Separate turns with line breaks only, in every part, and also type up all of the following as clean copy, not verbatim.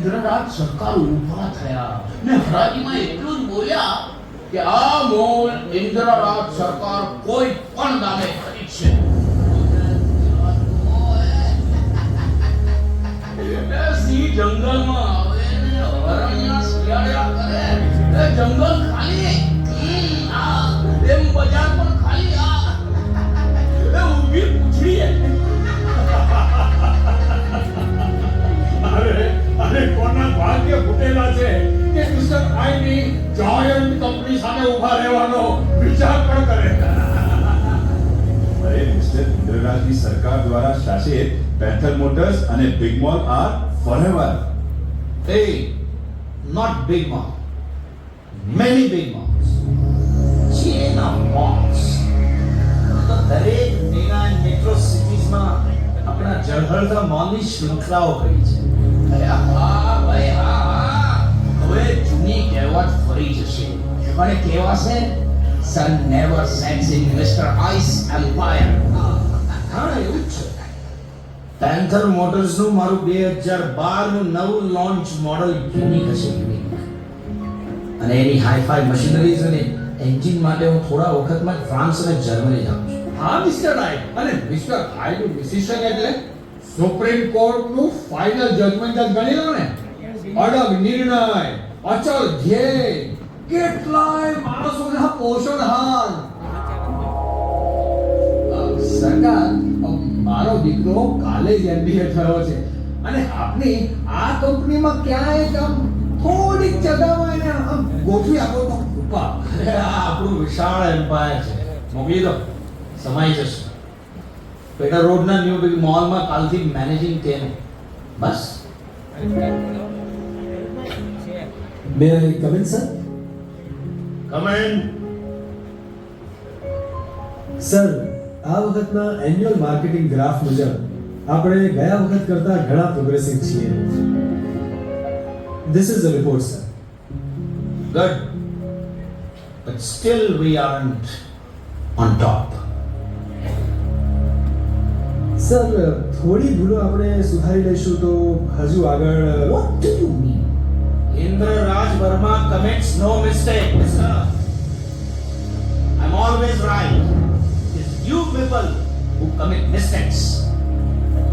ઇન્દ્રરાજ સરકાર ઊભા થયા ને હરાજીમાં એટલું જ બોલ્યા કે આ મોલ ઇન્દ્રરાજ સરકાર કોઈ પણ દામે ખરીદશે. સિંહ જંગલમાં આવે ને હરણના શિયાળા કરે, એ જંગલ ખાલી, એમ બજાર પણ ખાલી, એ ઊભી પૂછડી.
અરે કોના ભાગ્ય ફૂટેલા છે કે મિસ્ટર આઈની જાયન્ટ કંપની સામે ઊભા રહેવાનો વિચાર પણ કરે.
અરે મિસ્ટર ઇન્દ્રરાજની સરકાર દ્વારા શાસિત પેન્થર મોટર્સ અને Big Mall are forever.
Hey, not big mall. Many big malls. Chain of malls. તો દરેક મેગા એન્ડ મેટ્રો સિટીઝમાં આપણા જળહળતા મોલની શૃંખલાઓ કરી છે.
અરે હા ભાઈ, હા. હવે જૂની કહેવત ફરી જશે, પણ એ કહેવાશે sun never sets in Mr. Ice Empire.
હા, એવું જ છે. પેન્થર મોટર્સનું મારું 2012 નું નવું લોન્ચ મોડલ યુનિક હશે, યુનિક. અને એની હાઈ-ફાઈ મશીનરીઝ અને એન્જિન માટે હું થોડા વખતમાં જ ફ્રાન્સ અને જર્મની જાઉં છું.
હા મિસ્ટર આઈ, અને મિસ્ટર આઈનું ડિસિઝન એટલે સુપ્રીમ કોર્ટનું ફાઇનલ જજમેન્ટ જ ગણી લો ને. અડગ નિર્ણય, અચલ ધ્યેય, કેટલાય માણસોના પોષણહાર. સરકાર, મારો દીકરો કાલે જ MBA થયો છે અને આપની આ કંપનીમાં ક્યાંય આમ થોડીક જગામાં એને આમ ગોઠવી આપો તો કૃપા.
અરે આ આપણું વિશાળ એમ્પાયર છે, મોકલી દો, સમાઈ જશે. પેટા રોડના ન્યૂ બિગ મોલમાં કાલથી મેનેજિંગ તેને બસ.
May I come in, sir?
Come in.
Sir, આ વખતના એન્યુઅલ માર્કેટિંગ ગ્રાફ મુજબ આપણે ગયા વખત કરતા ઘણા પ્રોગ્રેસિવ છીએ. This is the report, sir.
Good. But still we aren't on top.
Sir, થોડી ભૂલો આપણે સુધારી લઈશું તો હજુ આગળ.
What do you mean? Indra Raj Verma commits no mistake, sir. I'm always right. It's you people who commit mistakes.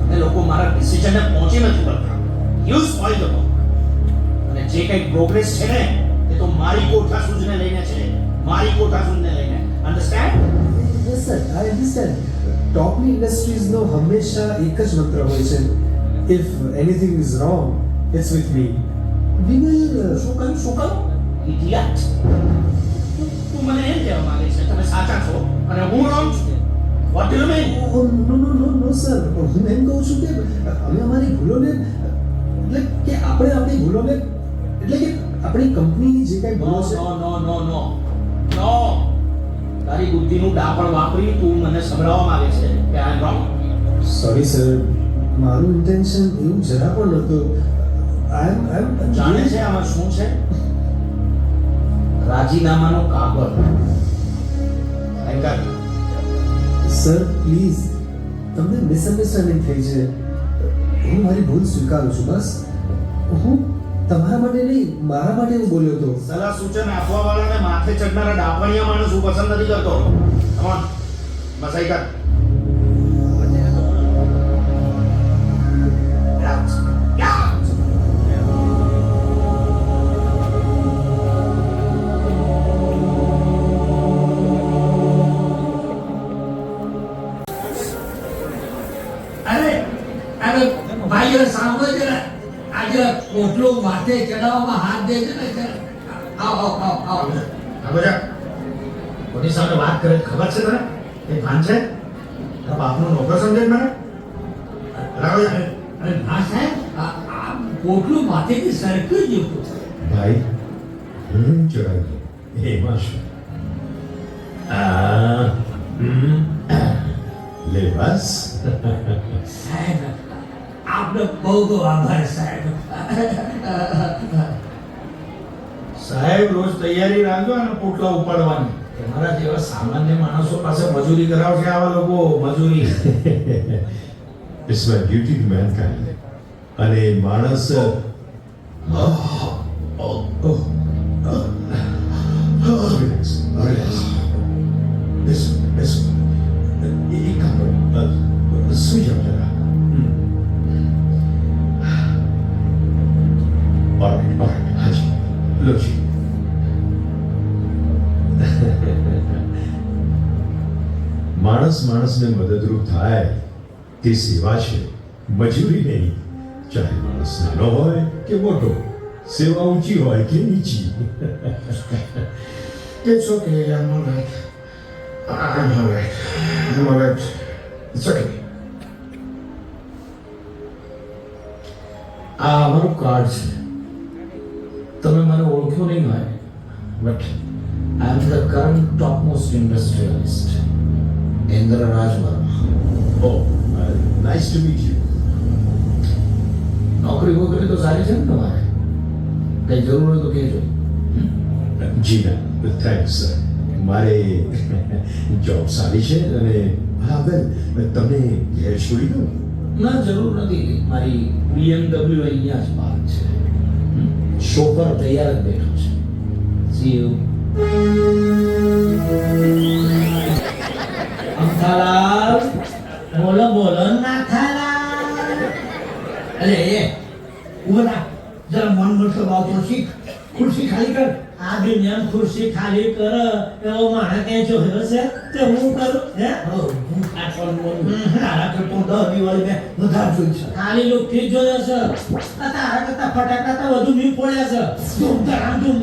અને લોકો મારા ડિસિઝનને પહોંચી નથી વળતા. You spoil the work. અને જે કંઈ પ્રોગ્રેસ છે ને એ તો મારી કોઠા સૂઝને લઈને છે, મારી કોઠા સૂઝને લઈને. Understand?
Yes, sir, I understand. ટોપની ઇન્ડસ્ટ્રીઝનો હંમેશા એક જ મંત્ર હોય છે, if anything is wrong, it's with me. We will.
શું કહ્યું? Idiot. તું મને એમ કહેવા માંગે છે તમે સાચા છો અને હું wrong છું? What do you mean?
Oh, no, sir. હું એમ કહું છું કે અમે અમારી ભૂલોને, એટલે કે આપણે આપણી ભૂલોને, એટલે કે આપણી કંપનીની જે કંઈ ભૂલો છે.
No. તારી બુદ્ધિનું ડાપણ વાપરી તું મને સંભળાવવા માંગે છે કે આઈ એમ રોંગ.
સોરી સર, મારું ઇન્ટેન્શન એવું જરા પણ નહોતું.
જાણે છે આમાં શું છે? રાજીનામાનો કાગળ. એન્કર.
સર પ્લીઝ, તમને મિસઅન્ડરસ્ટેન્ડિંગ થઈ છે. હું મારી ભૂલ સ્વીકારું છું. બસ હું તમારા માટે નહીં, મારા માટે હું બોલ્યો હતો.
સલાહ સૂચન આપવા વાળાને માથે ચડનારા ડાપણિયા માણસ હું પસંદ નથી કરતો. કમ ઓન, બસ આઈ કર.
અરે ભાઈઓ સાંભળો જરા, આજે પોટલો માથે ચડાવવામાં હાથ દે છે ને જરા. આવો.
બધા કોની સામે વાત કરે ખબર છે તને? એ ભાન છે? તારા બાપનો નોકર સમજે મને?
અરે ના સાહેબ, આ પોટલું માથેથી સરકી જ હતું.
ભાઈ, હું ચડાવ્યો એમાં શું? લે બસ.
સાહેબ, આપનો બહુ બહુ આભાર સાહેબ.
સાહેબ રોજ તૈયારી રાખજો અને પોટલા ઉપાડવાની. તમારા જેવા સામાન્ય માણસો પાસે મજૂરી કરાવશે આવા લોકો, મજૂરી.
It's my duty to mankind. અને માણસ
રિલેક્સ રિલેક્સ બેસો બેસો એક કામ કરો સુઈ જાઓ જરા ઓલરાઈટ હાજી લો જી માણસ માણસને મદદરૂપ થાય તે સેવા છે, મજૂરી નહીં. ચાહે માણસ નાનો હોય કે મોટો, સેવા ઊંચી હોય કે નીચી.
It's okay, I'm all right. I'm all right. I'm all right. It's okay. આ અમારું કાર્ડ છે. તમે મને ઓળખ્યો નહીં હોય, but I am the current topmost industrialist Indra Raj Varma.
Oh, nice to meet you.
નોકરી વોકરી તો સારી છે ને તમારે? કઈ જરૂર હોય તો કહેજો.
જી ના, થેન્ક્સ સર. મારે જોબ સારી છે અને હા વેલ તમને ઘેર છોડી દઉં.
ના જરૂર નથી. મારી BMW અહીંયા જ પાર્ક છે. શોફર તૈયાર જ બેઠો છે. C you.
અમથાલાલ, બોલો બોલો નાથાલાલ. અરે એ ઉભા થા, જરા મન મતલબ આવતો શીખ. ખુરશી ખાલી કર. આ દુનિયામાં ખુરશી ખાલી કર એવો માણસ ક્યાંય જોયો છે તે હું કરું હે? હું ખાટવાનું બોલું. તારા કરતો 10 દિવાળી મેં વધારે જોઈ છે. ખાલી લોકથી જ જોયો છે. આ તારા કરતા ફટાકડા તો વધુ મી ફોડ્યા છે. ધૂમ ધડામ ધૂમ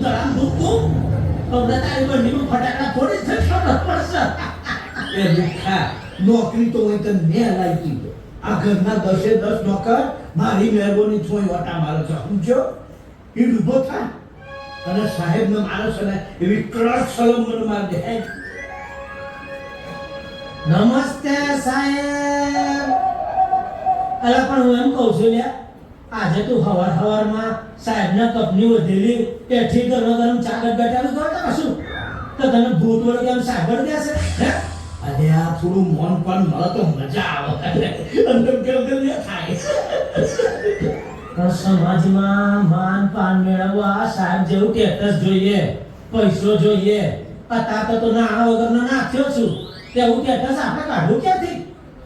ધૂમ. હવે તારી બંડીમાં ફટાકડા ફોડી છે ખબર પડશે. એ લુખા, નોકરી તો હોય તો મેં લાવી દીધો. આ ઘરના 10 નોકર મારી મહેરબાની થોઈ વાટા મારે છે. સમજો? એ ઊભો થાય અને સાહેબને મારે છે ને એવી કડક સલામ મને મારી દે. નમસ્તે સાહેબ. અલા પણ હું એમ કહું છું લ્યા, આજે તું હવારમાં સાહેબના કપની વધેલી પેઠી ગરમ ચાકર બેઠાનું તો કશું તો તને ભૂત વળગે એમ સાગર દેશે હે? અરે આ થોડું મન પણ મળે તો મજા આવે. અંદર ગરગર થાય. પણ સમાજમાં માન પાન મેળવવા સાહેબ જેવું સ્ટેટસ જોઈએ, પૈસો જોઈએ. અત્યારે તો નાણા વગરનો નાખ્યો છું, તેવું સ્ટેટસ આપણે કાઢવું ક્યાંથી?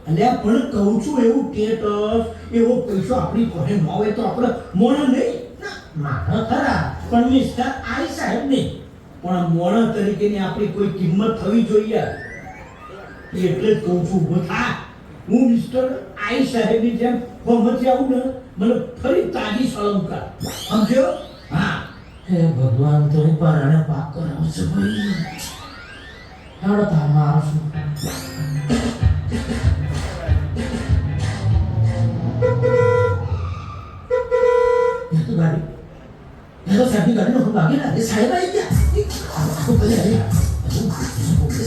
અલ્યા પણ કહું છું એવું સ્ટેટસ, એવો પૈસો આપણી પાસે ન હોય તો આપણે મોણ નહીં. માણ ખરા પણ મિસ્ટર આઈ સાહેબ નહીં, પણ મોણ તરીકેની આપણી કોઈ કિંમત થવી જોઈએ. એટલે જ કહું છું ઊભો થા. હું મિસ્ટર આઈ સાહેબની જેમ હોમથી આવું ને મને ફરી તાજી સળમ કર. સમજો? હા. હે ભગવાન, તો પરાણે પાક કરાવો છે ભાઈ. હેડો તાર મારો શું ગાડી એ તો સાહેબની ગાડીનો હું ભાગી ના. સાહેબ આવી ગયા.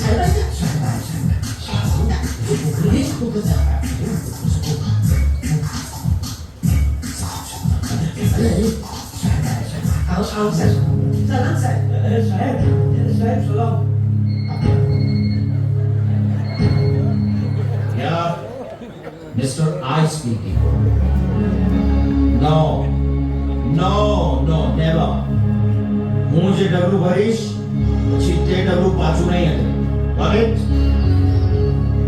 સાહેબ આવી ગયા. Salam Saib, salam.
Yeah, Mr. I speaking. No, never. હું જે ડબલું ભરીશ પછી તે ડબલું પાછું નહીં આવે.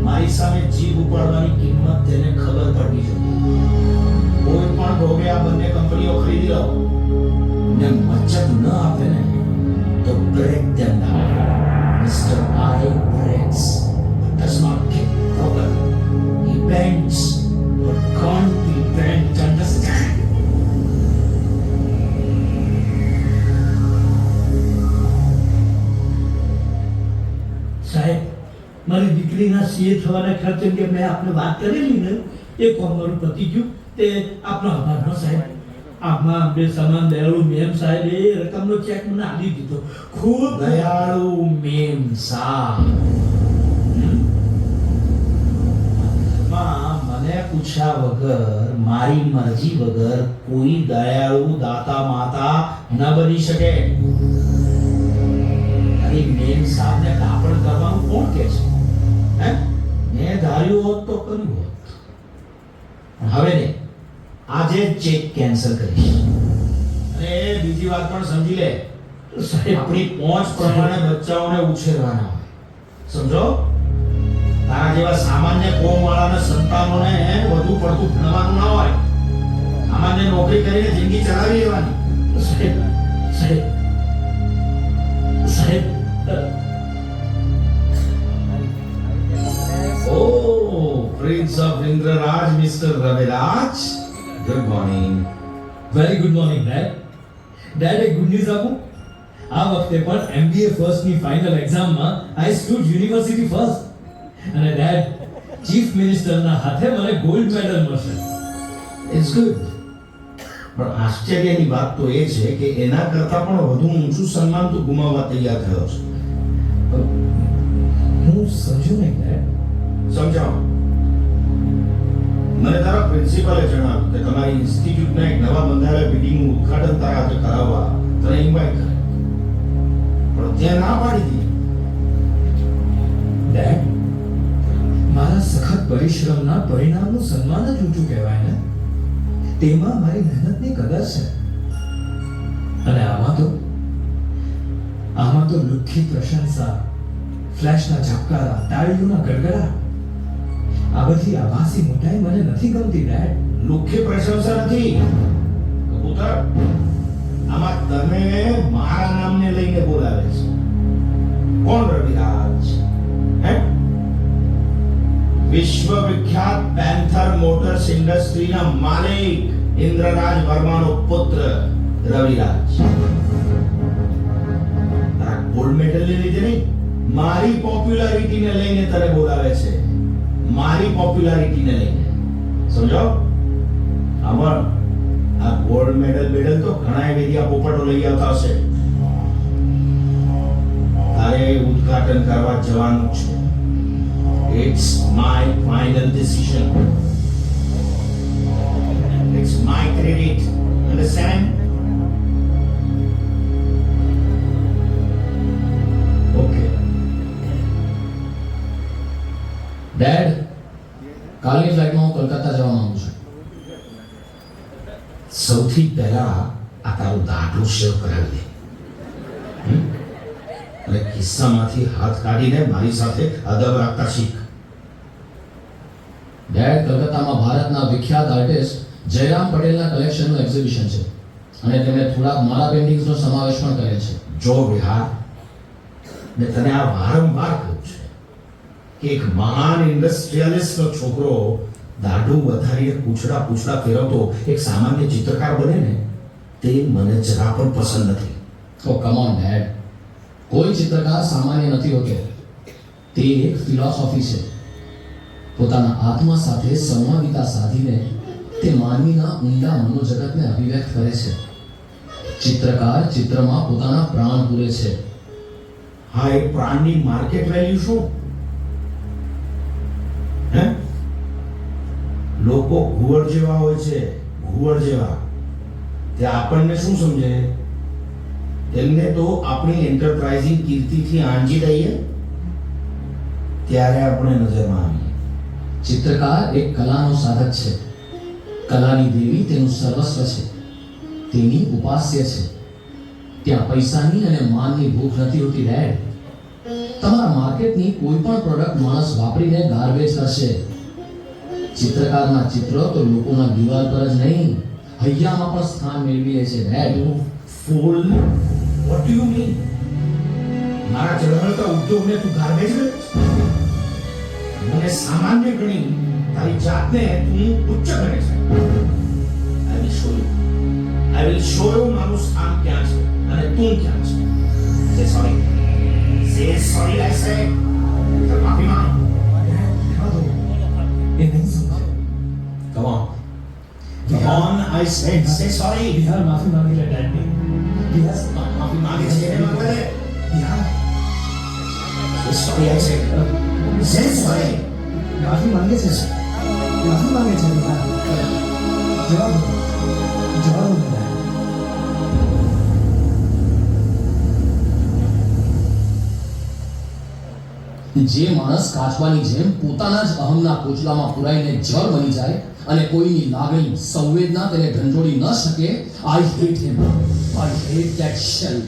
મારી સામે જીભ ઉપાડવાની કિંમત તેને ખબર પડવી જોઈએ. કોઈ પણ ભોગે આ બંને કંપનીઓ ખરીદી લો ને મચક ન આપે ને તો break them down. Mr. I breaks, does not kick proper. He bends, but can't be bent, understand?
સાહેબ, મારી દીકરીના સીએ થવાના ખર્ચ અંગે મેં આપને વાત કરેલી ને એ કોમ મારું પતી ગયું. તે આપનો આભાર હા સાહેબ. આમાં બે સમાન દયાળુ મેમ સાહેબ એ રકમનો ચેક મને આપી દીધો. ખૂબ
દયાળુ મેમ સાહેબ. મને પૂછ્યા વગર, મારી મરજી વગર કોઈ દયાળુ દાતા માતા ન બની શકે. અરે મેમ સાહેબને કાપડ કરવાનું કોણ કહે છે? હે? મેં ધાર્યું હોત તો કર્યું હોત. હવે ને આજે ચેક કેન્સલ કરીશ. અને બીજી વાત પણ સમજી લે,
સાહેબ
આપણી પહોંચ પ્રમાણે બચ્ચાઓને ઉછેરવાના હોય, સમજો? તારા જેવા સામાન્ય કોમવાળાના સંતાનોને વધુ પડતું ભણવાનું ના હોય. સામાન્ય નોકરી કરીને જિંદગી ચલાવી લેવાની.
સાહેબ સાહેબ સાહેબ
Oh, Prince of Indraraj, Mr. Raviraj. Good morning.
Very good morning dad. Dad એક ગુડ ન્યૂઝ આપું. આ વખતે પણ MBA ફર્સ્ટની ફાઇનલ એક્ઝામમાં આઈ સ્ટુડ યુનિવર્સિટી ફર્સ્ટ. અને ડેડ ચીફ મિનિસ્ટરના હાથે મને ગોલ્ડ મેડલ મળશે.
It's good. પણ આશ્ચર્યની વાત તો એ છે કે એના કરતાં પણ વધુ ઊંચું સન્માન તું ગુમાવવા તૈયાર થયો છે.
હું સમજુ નહીં ડેડ.
સમજાવો. મને તારા પ્રિન્સિપાલે જણાવ્યું કે તમારી ઇન્સ્ટિટ્યૂટના એક નવા બંધાયેલા બિલ્ડિંગનું ઉદ્ઘાટન તારા હાથે કરાવવા તને ઇન્વાઇટ કરે, પણ ત્યાં ના પાડી દીધી.
ડેડ મારા સખત પરિશ્રમના પરિણામનું સન્માન જ ઊંચું કહેવાય ને. તેમાં મારી મહેનતની કદર છે. અને આમાં તો લુખ્ખી પ્રશંસા, ફ્લેશના ઝબકારા, તાળીઓના ગડગડા, આ બધી આભાસી મોટાઈ મને નથી ગમતી ડેડ.
લુખ્ખી પ્રશંસા નથી કબૂતર, આમાં તને મારા નામને લઈને બોલાવે છે. કોણ રવિરાજ? હે? વિશ્વ વિખ્યાત પેન્થર મોટર્સ ઇન્ડસ્ટ્રીના માલિક ઇન્દ્રરાજ વર્માનો પુત્ર રવિરાજ. તારા ગોલ્ડ મેડલ લીધે નહીં, મારી પોપ્યુલારિટીને લઈને તને બોલાવે છે. મારી પોપ્યુલારિટીને લઈને, સમજો? આમાં આ ગોલ્ડ મેડલ તો ઘણા વેદિયા પોપટો લઈ આવતા હશે. તારે ઉદ્ઘાટન કરવા જવાનું છે. It's my final decision. It's my credit. Understand?
Okay dad, કાલની ફ્લાઇટમાં હું કોલકાતા જવા માંગુ છું.
સૌથી પહેલા આ તારું દાઢું શેવ કરાવી દે. અને ખિસ્સામાંથી હાથ કાઢીને મારી સાથે અદબ રાખતા શીખ.
ડેડ, કલકત્તામાં ભારતના વિખ્યાત આર્ટિસ્ટ જયરામ પટેલના કલેક્શનનું એક્ઝિબિશન છે અને તેમણે થોડાક મારા પેઇન્ટિંગ્સનો સમાવેશ પણ કર્યો છે.
જો વિહાર, મેં તને આ વારંવાર કહ્યું છે કે એક મહાન ઇન્ડસ્ટ્રીયલિસ્ટનો છોકરો દાઢું વધારીને પૂંછડા ફેરવતો એક સામાન્ય ચિત્રકાર બને ને, તે મને જરા પણ પસંદ નથી.
ઓ કમ ઓન ડેડ, કોઈ ચિત્રકાર સામાન્ય નથી હોતો. તે એક ફિલોસોફી છે. પોતાના આત્મા સાથે સંવાદિતા સાધીને તે માનવીના ઊંડા મનોજગતને અભિવ્યક્ત કરે છે. ચિત્રકાર ચિત્રમાં પોતાના પ્રાણ પૂરે છે.
હા, એ પ્રાણની માર્કેટ વેલ્યુ શું? હે? લોકો ઘુવડ જેવા હોય છે, ઘુવડ જેવા. તે આપણને શું સમજે? એમને તો આપણી એન્ટરપ્રાઇઝિંગ કીર્તિથી આંજી દઈએ ત્યારે આપણે નજરમાં આવીએ.
ચિત્રકાર એક કલાનો સાધક છે. કલાની દેવી તેનું સર્વસ્વ છે, તેની ઉપાસ્ય છે. ત્યાં પૈસાની અને માનની ભૂખ નથી હોતી ડેડ. તમારા માર્કેટની કોઈ પણ પ્રોડક્ટ માણસ વાપરીને ગાર્બેજ કરશે. ચિત્રકારના ચિત્રો તો લોકોના દિવાલ પર જ નહીં, હૈયામાં પણ સ્થાન મેળવી લે છે dad.
Fool, what do you mean? મારા ઝળહળતા ઉદ્યોગને તું ગાર્બેજ કરે છે? મને સામાન્ય ગણી તારી જાતને તું ઉચ્ચ ગણે છે. I will show you મારું સ્થાન ક્યાં છે અને તું ક્યાં છે. Say sorry. Say sorry, I say. તો માફી માંગ.
એ નહીં સમજે.
Come on. Come on, I said. Say sorry.
Bihar માફી માંગી લે ડેડ. બિહાર
માફી માંગે છે એને માંગે લે.
Bihar
Say sorry, I say. Say sorry.
માફી માંગે છે બિહાર. જવાબ દો બિહાર.
જે માણસ કાચવાની જેમ પોતાના જ અહમના કોચલામાં પુરાઈને જળ બની જાય અને કોઈની લાગણી સંવેદના તેને ઢંઢોળી ન શકે, I hate him, I hate that Shail.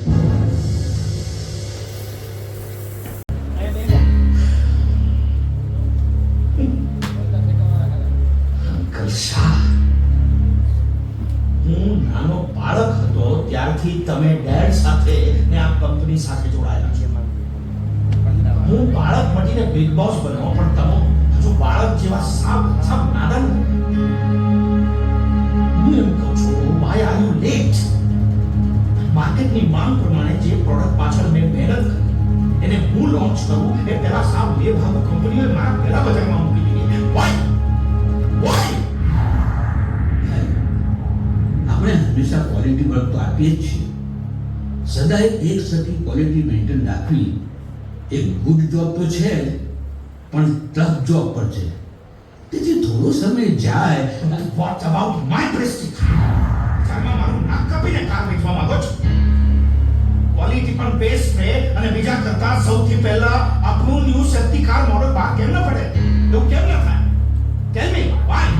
Uncle Shah, હું નાનો બાળક હતો ત્યારથી તમે ડેડ સાથે ને આ કંપની સાથે જોડાયેલા છો. હું બાળક મટીને બિગ બોસ બન્યો, પણ તમે હજુ બાળક જેવા સાવ નાદાન. હું એમ કહું છું, વાય આર યુ લેટ? માર્કેટની માંગ પ્રમાણે જે પ્રોડક્ટ પાછળ મેં મહેનત કરી એને હું લોન્ચ કરું એ પહેલા સાવ બે ભાગ કંપનીઓએ મારા પહેલા બજારમાં મૂકી દીધી. વાય?
આપણે હંમેશા ક્વોલિટી પર તો આપીએ જ છીએ. સદાય એક સરખી ક્વોલિટી મેન્ટેન રાખવી એક ગુડ જોબ તો છે જ, પણ ટફ જોબ પણ છે. તેથી થોડો સમય જાય.
What about my prestige? ચાલમાં મારું નાક કાપીને કાર વેચવા માંગો છો? ક્વોલિટી પણ બેસ્ટ છે અને બીજા કરતા સૌથી પહેલા આપણું ન્યૂ સેફ્ટી કાર મોડલ બહાર કેમ ન પડે? એવું કેમ ન થાય? Tell me why?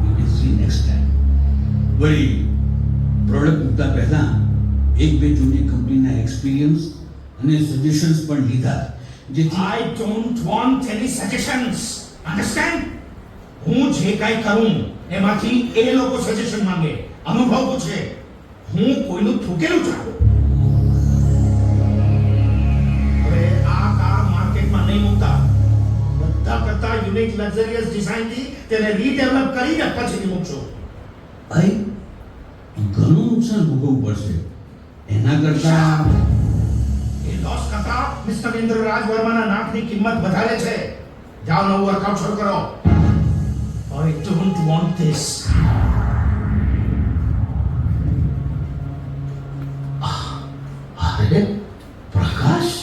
We will see next time. વળી પ્રોડક્ટ મૂકતા પહેલા એક બે જૂની કંપનીના એક્સપિરિયન્સ અને સજેશન્સ પણ લીધા, જેથી
I don't want any suggestions. Understand? હું જે કાંઈ કરું એમાંથી એ લોકો સજેશન માંગે, અનુભવ પૂછે. હું કોઈનું થૂકેલું ચાલું. હવે આ કાર માર્કેટમાં નહીં મૂકતા. બધા કરતા યુનિક લક્ઝરિયસ ડિઝાઇનથી તેને રીડેવલપ કરીને પછી મૂકશું.
ભાઈ ઘણું નુકસાન ભોગવવું પડશે. એના કરતા
એ લોસ કરતા મિસ્ટર ઇન્દ્રરાજ વર્માના નાકની કિંમત વધારે છે. જાઓ નવું વર્કઆઉટ શરૂ કરો. I don't want this. અરે પ્રકાશ,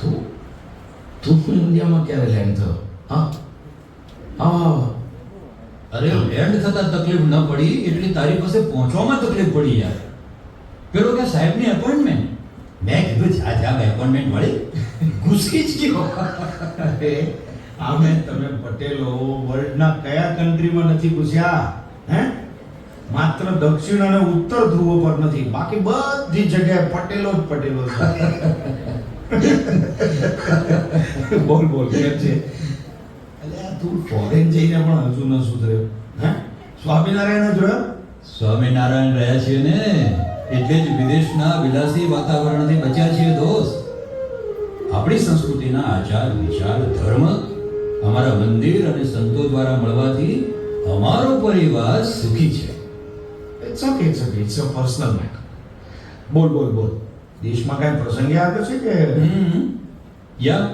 તું ઇન્ડિયામાં ક્યારે લેન્ડ થયો?
અરે લેન્ડ થતા તકલીફ ન પડી એટલી તારી પાસે પહોંચવામાં તકલીફ પડી યાર. પેલો કે સાહેબની એપોઇન્ટમેન્ટ, મેં કીધું જા એપોઇન્ટમેન્ટ મળી, ઘૂસી જ ગયો.
આમે તમે પટેલો વર્લ્ડના કયા કન્ટ્રીમાં નથી ઘૂસ્યા? હે? માત્ર દક્ષિણ અને ઉત્તર ધ્રુવો પર નથી, બાકી બધી જગ્યાએ પટેલો જ પટેલો છે. બોલ કેમ છે? અલ્યા તું ફોરેન જઈને પણ હજુ ન સુધર્યો. હે? સ્વામિનારાયણ જોયો?
સ્વામિનારાયણ રહ્યા છીએ ને, એટલે જ વિદેશના વિલાસી વાતાવરણથી બચ્યા છીએ દોસ્ત. આપણી સંસ્કૃતિના આચાર વિચાર ધર્મ અમારા મંદિર અને સંતો દ્વારા મળવાથી અમારો પરિવાર સુખી છે.
It's okay. It's a personal matter. બોલ. દેશમાં કઈ પ્રસંગ આવ્યો છે કે?
યા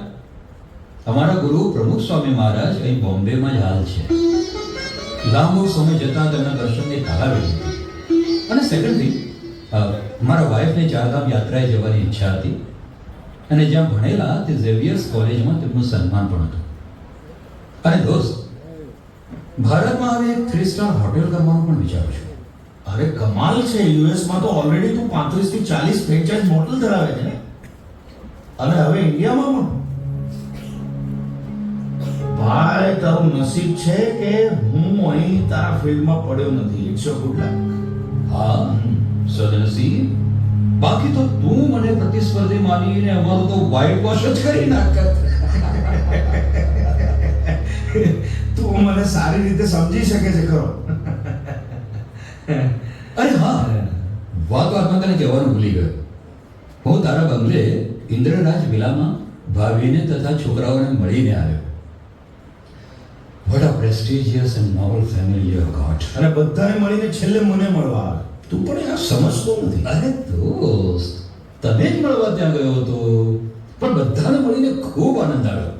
અમારા ગુરુ પ્રમુખ સ્વામી મહારાજ અહીં બોમ્બેમાં જ હાલ છે. લાંબો સમય જતા તેમના દર્શનની તાલાવી લીધી. અને સેકન્ડ થિંગ, મારા વાઈફને ચારધામ યાત્રાએ જવાની ઈચ્છા હતી અને જ્યાં ભણેલા તે ઝેવિયર્સ કોલેજમાં તેમનું સન્માન પણ હતું. અને દોસ્ત, ભારતમાં હવે એક 3 સ્ટાર હોટેલ કરવાનું પણ વિચારું છું.
અરે કમાલ છે. યુએસમાં તો ઓલરેડી તું 35 થી 40 ફ્રેન્ચાઇઝ મોડલ ધરાવે છે ને, અને હવે ઇન્ડિયામાં પણ. ભાઈ તારું નસીબ છે કે હું અહીં તારા ફિલ્ડમાં પડ્યો નથી. It's a good luck.
હા, સદનસીબ. બાકી તો તું મને પ્રતિસ્પર્ધી માનીને અમારું તો વ્હાઇટ વોશ જ કરી નાખત.
તું મને સારી રીતે સમજી શકે છે ખરો.
અરે હા, વાતમાં તને કહેવાનું ભૂલી ગયો. હું તારા બંગલે ઇન્દ્રરાજ વિલામાં ભાભીને તથા છોકરાઓને મળીને આવ્યો. What a prestigious and noble family you have got.
અને બધાને મળીને છેલ્લે મને મળવા આવે. તું પણ યાર સમજતો નથી.
અરે દોસ્ત, તને જ મળવા ત્યાં ગયો હતો, પણ બધાને મળીને ખૂબ આનંદ આવ્યો.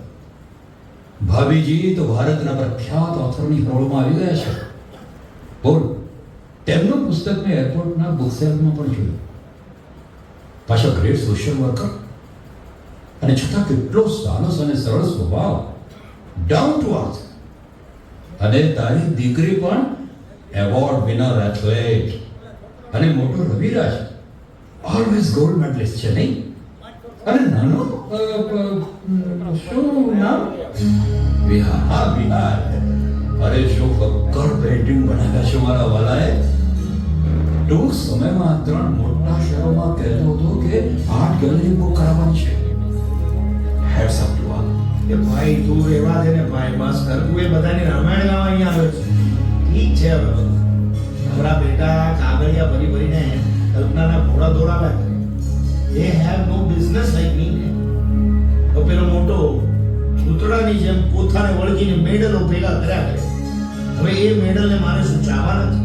ભાભીજી તો ભારતના પ્રખ્યાત ઓથરની હરોળમાં આવી ગયા છે. બોલ, તેમનું પુસ્તક મેં એરપોર્ટના બુક સેલ્ફમાં પણ જોયું. પાછો ગ્રેટ સોશિયલ વર્કર, અને છતાં કેટલો સાહસ અને સરળ સ્વભાવ, ડાઉન ટુ અર્થ. અને તારી દીકરી પણ એવોર્ડ વિનર એથ્લેટ અને મોટો રવિરાજ ઓલવેઝ ગોલ્ડ મેડલિસ્ટ છે નહીં? અરે નાનો શું નામ?
વિહાર, હા વિહાર. અરે શું ફક્કર પેઇન્ટિંગ બનાવ્યા છે મારા વાલાએ. ટૂંક સમયમાં 3 મોટા શહેરોમાં કહેતો હતો કે આર્ટ ગેલેરી બુક કરાવવાની છે. હેડ્સ અપ ટુ આ.
એ ભાઈ તું રહેવા દે ને ભાઈ, બસ કર. તું એ બધાની રામાયણ ગાવા અહીંયા આવે છે. ઠીક છે હવે બધું. આપણા બેટા કાગળિયા ભરી ભરીને કલ્પનાના ઘોડા દોડાવ્યા કરે. They have no business like me. તો પેલો મોટો ભૂતળાની જેમ કોથાને વળગીને મેડલો ભેગા કર્યા કરે. હવે એ મેડલને મારે શું ચાહવા નથી.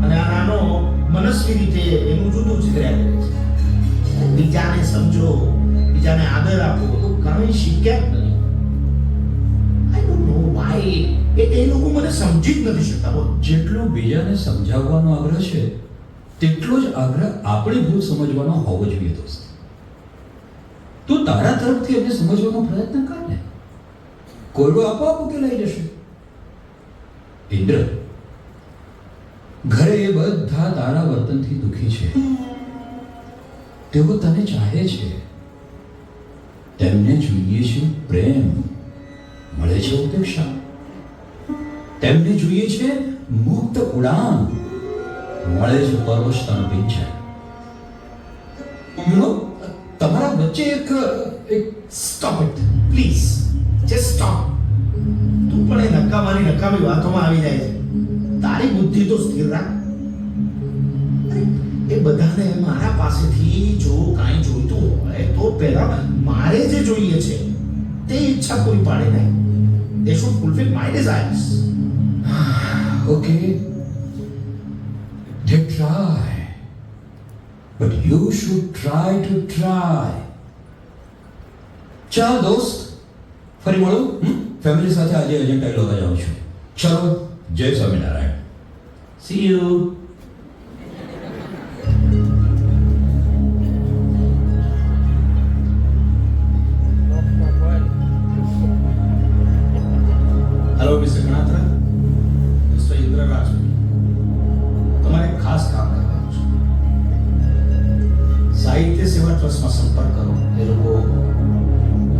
અને આ નાનો મનસ્વી રીતે એનું જુદું જ કર્યા કરે છે. બીજાને સમજો, બીજાને આદર આપો, તો કાંઈ શીખ્યા જ નથી. આઈ ડોન્ટ નો વાય એ લોકો મને સમજી જ નથી શકતા. બોલ.
જેટલો બીજાને સમજાવવાનો આગ્રહ છે તેટલો જ આગ્રહ આપણી ભૂલ સમજવાનો હોવો જોઈએ દોસ્ત. તું તારા તરફથી એમને સમજવાનો પ્રયત્ન કર ને. કોયડો આપોઆપ ઉકેલાઈ જશે. ઇન્દ્ર, ઘરે એ બધા તારા વર્તનથી દુખી છે. તેઓ તને ચાહે છે. તેમને જોઈએ છે પ્રેમ, મળે છે ઉપેક્ષા. તેમને જોઈએ છે મુક્ત ઉડાન, મળે છે પરવશતાનો પિંચાઈ. તમારા વચ્ચે એક
stop it please, just stop. તું પણ એ નકામી વાતોમાં આવી જાય છે. તારી બુદ્ધિ તો સ્થિર રાખ. અરે, એ બધાને મારા પાસેથી જો કાંઈ જોઈતું હોય તો પહેલા મારે જે જોઈએ છે તે ઈચ્છા પૂરી પાડે ને. They should fulfill my desires.
Okay, they try, but you should try to try. ચાલ દોસ્ત, ફરી મળો. ફેમિલી સાથે આજે અજંટા લેવા જાઉં છું. ચલો, Jai Swaminarayan.
See you. Hello mister Ganatra, mister Indraraj, તમારે એક ખાસ કામ કરવાનું છે. સાહિત્ય સેવા ટ્રસ્ટમાં સંપર્ક કરો. એ લોકો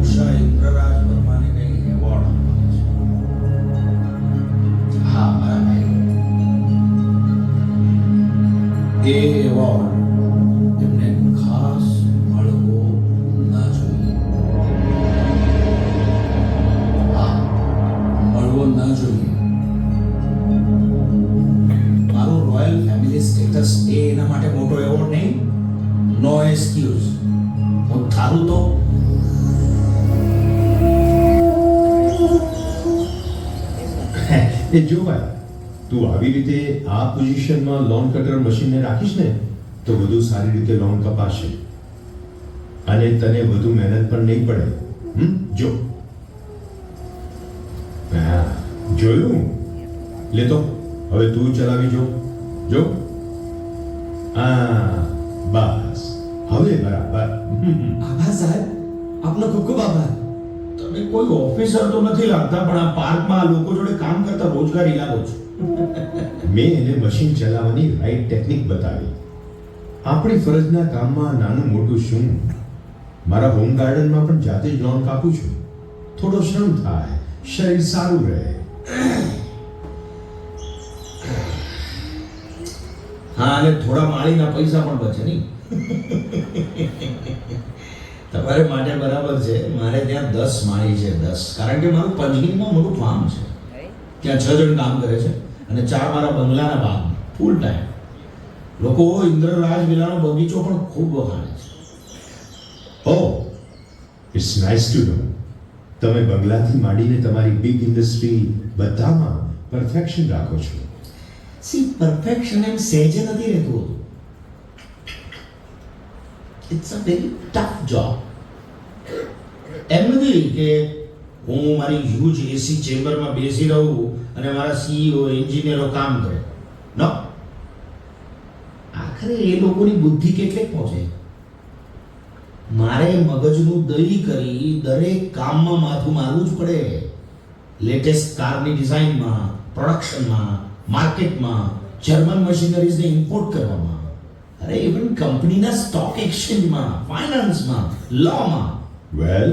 ઉષા ઇન્દ્રરાજ વર્માને કંઈ એવોર્ડ આપવાનો છે. હા, મારા ભાઈ. એ એવોર્ડ એમને ખાસ મળવો ના જોઈએ. હા, મળવો ના જોઈએ. મારું રોયલ ફેમિલી સ્ટેટસ એ એના માટે મોટો એવોર્ડ નહીં. નો એક્સક્યુઝ. હું થારું તો
એ જો ભાઈ, તું આવી રીતે આ પોઝિશનમાં લોન કટર મશીનને રાખીશ ને તો વધુ સારી રીતે લોન કપાશે અને તને વધુ મહેનત પણ નહીં પડે. જો હા, જોયું? લેતો હવે તું ચલાવી જો. હા, બસ હવે બરાબર.
આભાર સાહેબ, આપનો ખૂબ ખૂબ આભાર.
તમે કોઈ ઓફિસર તો નથી લાગતા, પણ આ પાર્કમાં આ લોકો જોડે કામ કરતા રોજગારી લાગો છો.
મેં એને મશીન ચલાવવાની રાઈટ ટેકનિક બતાવી. આપણી ફરજના કામમાં નાનું મોટું શું, મારા હોમ ગાર્ડનમાં પણ જાતે જ લોન કાપું છું. થોડો શ્રમ થાય, શરીર સારું રહે.
હા, અને થોડા માળીના પૈસા પણ બચે નહીં. તમારે માટે બરાબર છે. મારે ત્યાં 10 માળી છે, 10. કારણ કે મારું પંચગીરીમાં મોટું ફાર્મ છે. ત્યાં 6 જણ કામ કરે છે અને 4 મારા બંગલાના ભાગ ફૂલ ટાઈમ. લોકો ઇન્દ્રરાજ વિલાનો બગીચો પણ ખૂબ વખાણે છે.
Oh, it's nice to know. તમે બંગલાથી માંડીને તમારી બિગ ઇન્ડસ્ટ્રી બધામાં પરફેક્શન રાખો છો.
સી, પરફેક્શન એમ સહેજે નથી રહેતું. It's a very tough job. એમ નથી કે હું મારી હ્યુજ એસી ચેમ્બરમાં બેસી રહું અને મારા સીઈઓ એન્જિનિયરો કામ કરે. નો, આખરે એ લોકોની બુદ્ધિ કેટલે પહોંચે. મારે મગજનું દહીં કરી દરેક કામમાં માથું મારવું જ પડે. લેટેસ્ટ કારની ડિઝાઇનમાં, પ્રોડક્શનમાં, માર્કેટમાં, જર્મન મશીનરીઝને ઇમ્પોર્ટ કરવામાં. અરે ઇવન કંપનીના સ્ટોક એક્સચેન્જમાં, ફાઇનાન્સમાં, લોમાં.
વેલ,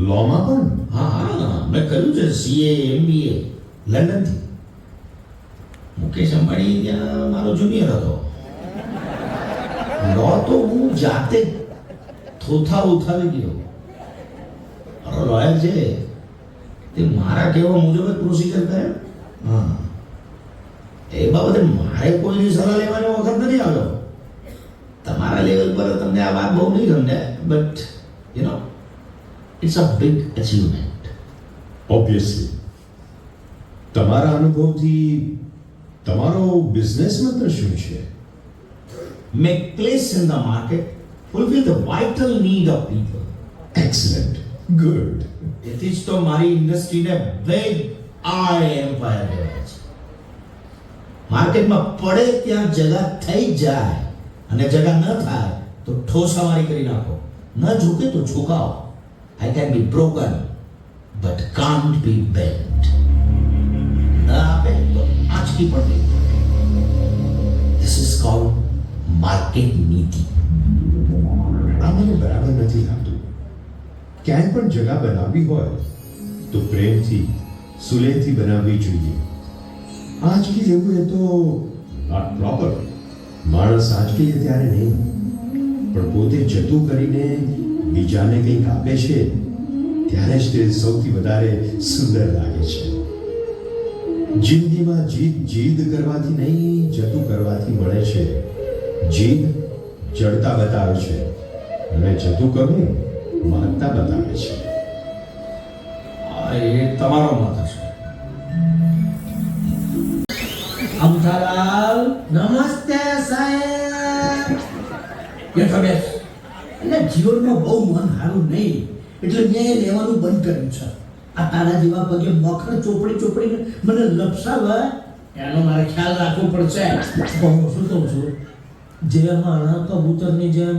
લોમાં પણ
હા, મેં કર્યું છે CA MBA લંડનથી. મુકેશ અંબાણી ત્યાં મારો જુનિયર હતો. લો તો હું જાતે થોથા ઉઠાવી ગયો. મારો લોયર છે તે મારા કહેવા મુજબ જ પ્રોસિજર કરે. હા, એ બાબતે મારે કોઈની સલાહ લેવાનો વખત નથી આવ્યો. તમારા લેવલ પર તમને આ વાત બહુ નહીં સમજાય, but you know it's a big achievement.
Obviously તમારા અનુભવથી તમારો બિઝનેસ મંત્ર શું છે?
Make place in the market, fulfill the vital need of people.
Excellent, good.
તેથી જ તો મારી ઇન્ડસ્ટ્રીને બિગ આઈ એમ્પાયર કહેવાય છે. માર્કેટમાં પડે ત્યાં જગા થઈ જાય અને જગા ન થાય તો ઠોસામારી કરી નાખો. ન ઝૂકે તો ઝુકાવો. I can be broken but can't be bent. ન આપે તો આંચકી પડે. This is called માર્કેટ નીતિ.
આ મને બરાબર નથી લાગતું. ક્યાંય પણ જગા બનાવવી હોય તો પ્રેમથી, સુલેહથી બનાવવી જોઈએ. આંચકી લેવું એ તો નોટ પ્રોપર. માણસ આંચકી લે ત્યારે નહીં, પણ પોતે જતું કરીને બીજાને કંઈક આપે છે ત્યારે જ તે સૌથી વધારે સુંદર લાગે છે. જિંદગીમાં જીદ કરવાથી નહીં, જતું કરવાથી મળે છે. જીદ જડતા બતાવે છે અને જતું કરવું મહત્તા બતાવે છે.
એ તમારો મત હશે.
અમથાલાલ, નમસ્તે સાહેબ. બેઠો બેસ. એટલે જીવનમાં બહુ મન સારું નહીં એટલે મેં એ લેવાનું બંધ કર્યું છે. આ તારા જેવા પગે મખર ચોપડીને મને લપસાવે એનો મારે ખ્યાલ રાખવો પડશે. હું શું કહું છું, જે માણસ કબૂતરની જેમ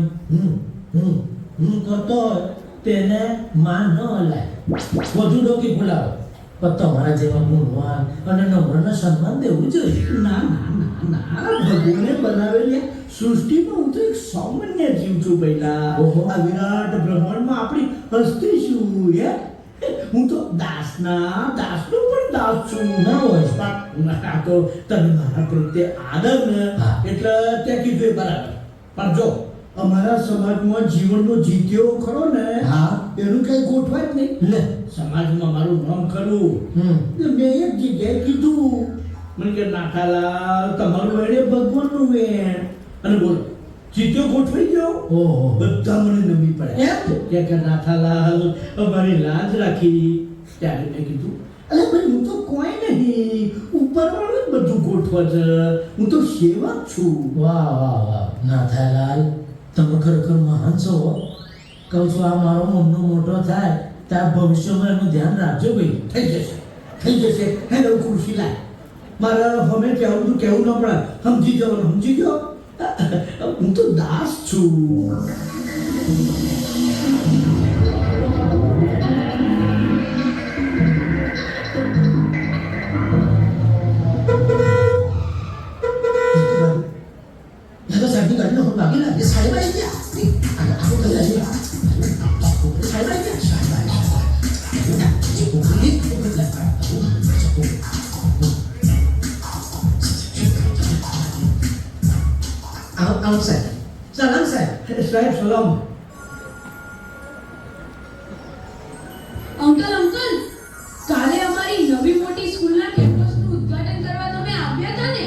કરતો હોય તેને માં ન હલાય, વધુ ડોકી ફૂલાવે. પણ તમારા જેવા ગુણવાન અને નમ્રને સન્માન દેવું જોઈએ. ના ના ના ના, ભગવાને બનાવેલી સૃષ્ટિમાં હું તો એક સામાન્ય જીવ છું પહેલા. આ વિરાટ બ્રહ્માંડમાં આપણી હસ્તી શું હે? હું તો દાસનો પણ દાસ છું. ના હોય પણ તો તને મારા પ્રત્યે આદર ને એટલે તે કીધું એ બરાબર. પણ જો અમારા સમાજમાં જીવનનો જીત્યો ખરો ને, એનું કઈ ગોઠવાય જ નહીં. લે, સમાજમાં મારું નામ ખરું. મેં એક જગ્યાએ કીધું, મને કે નાથાલાલ તમારું વેણ એ ભગવાનનું વેણ. અને બોલો જીત્યો ગોઠવાઈ ગયો. ઓહો, બધા મને નમી પડ્યા કે નાથાલાલ અમારી લાજ રાખી. ત્યારે મેં કીધું, અરે ભાઈ હું તો કોઈ નહીં, ઉપરવાળો જ બધું ગોઠવે છે, હું તો સેવક છું. વાહ વાહ વાહ નાથાલાલ, તમે ખરેખર મહાન છો. કહું છું આ મારો મનનો મોટો થાય ત્યાં ભવિષ્યમાં એનું ધ્યાન રાખજો ભાઈ. થઈ જશે. હેલો ખુરશી લાય. મારા હમે કેવું ન પડે, સમજી જવાનું. સમજી ગયો? હું તો દાસ છું. સાહેબની ગાડીનો ફોન માગી લાગે. સાહેબ આવી ગયા. આવો સાહેબ. સલામ સાહેબ. સાહેબ સલામ.
અંકલ કાલે અમારી નવી મોટી સ્કૂલના કેમ્પસનું ઉદ્ઘાટન કરવા તમે આવ્યા હતા ને?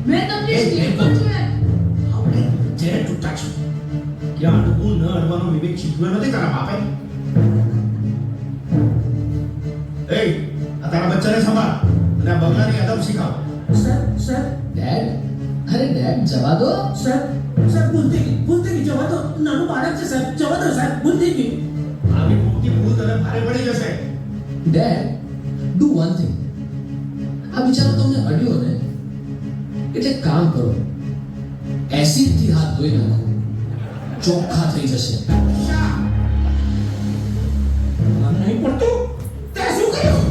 મેં તમને સ્ટેજ પર જોયા.
આપણે જયારે તૂટા છું ત્યાં અડવું ન અડવાનો વિવેક શીખવ્યો નથી તારા બાપે. એ આ તારા બચ્ચાને સંભાળ અને આ બગલાની અદબ શીખાવ.
સર
ડેડ, અરે ડેડ જવા દો.
સર ભૂલતી ગઈ. જવા દો. નાનું બાળક છે સાહેબ. જવા દો સાહેબ, ભૂલતી ગઈ.
આવી મોટી ભૂલ તને ભારે પડી જશે.
Dad, do one thing. આ બિચારો તમને અડ્યો ને એટલે કામ કરો, એસિડથી હાથ ધોઈ નાખો, ચોખ્ખા થઈ જશે.
નહીં પડતું. તે શું કર્યું?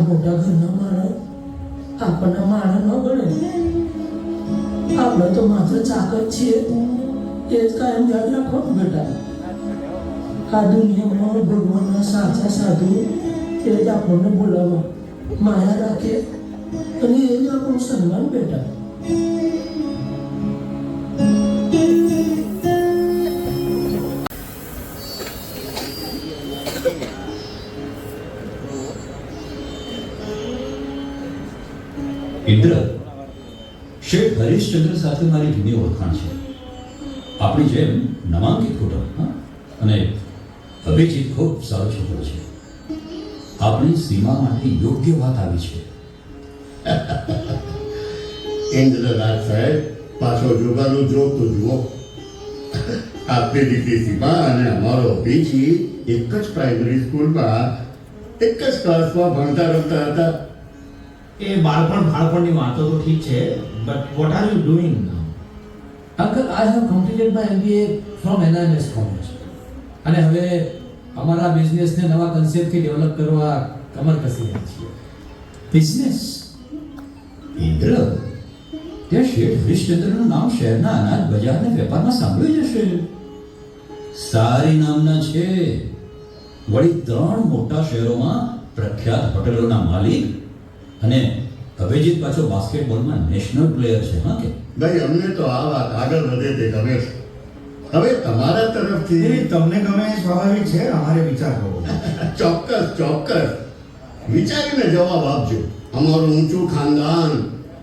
મોટા ઘરના માણસ આપણને માણસ ન ગણે. આપણે તો માત્ર ચાકર છીએ, એ જ કાયમ યાદ રાખવાનું બેટા. આ દુનિયામાં ભગવાનના સાચા સાધુ એ જ આપણને બોલાવવા, માયા રાખે અને એ જ આપણું સન્માન બેટા.
ઇન્દ્ર, શેઠ હરીશચંદ્ર સાથે મારી જૂની ઓળખાણ છે. આપણી જેમ નામાંકિત કુટુંબ, હા? અને અભિજીત ખૂબ સારો છોકરો છે. આપણી સીમા માટે યોગ્ય વાત આવી છે.
ઇન્દ્રરાજ સાહેબ, પાછો જોગાનું જોગ તો જુઓ. આપની દીકરી સીમા અને અમારો અભિજીત એક જ પ્રાઇમરી સ્કૂલમાં એક જ ક્લાસમાં ભણતા રમતા હતા.
એ બાળપણની વાતો તો ઠીક છે, but what are you doing now?
Uncle, I have completed my MBA from NIMS College. અને હવે અમારા બિઝનેસને નવા કન્સેપ્ટથી ડેવલપ કરવા કમર કસી રહી છીએ.
બિઝનેસ? ઇન્દ્ર, ત્યાં શેઠ હરીશચંદ્રનું નામ શહેરના અનાજ બજારને વેપારમાં સાંભળ્યું જશે. સારી નામના છે. વળી 3 મોટા શહેરોમાં પ્રખ્યાત હોટેલોના માલિક, અને અભિજીત પાછો બાસ્કેટબોલમાં નેશનલ પ્લેયર છે. હા કે
ભાઈ, અમને તો આ વાત આગળ વધે તે ગમે છે. હવે તમારા તરફથી
તમને ગમે એ સ્વાભાવિક છે, અમારે વિચાર કરવો.
ચોક્કસ ચોક્કસ વિચારીને જવાબ આપજો. અમારું ઊંચું ખાનદાન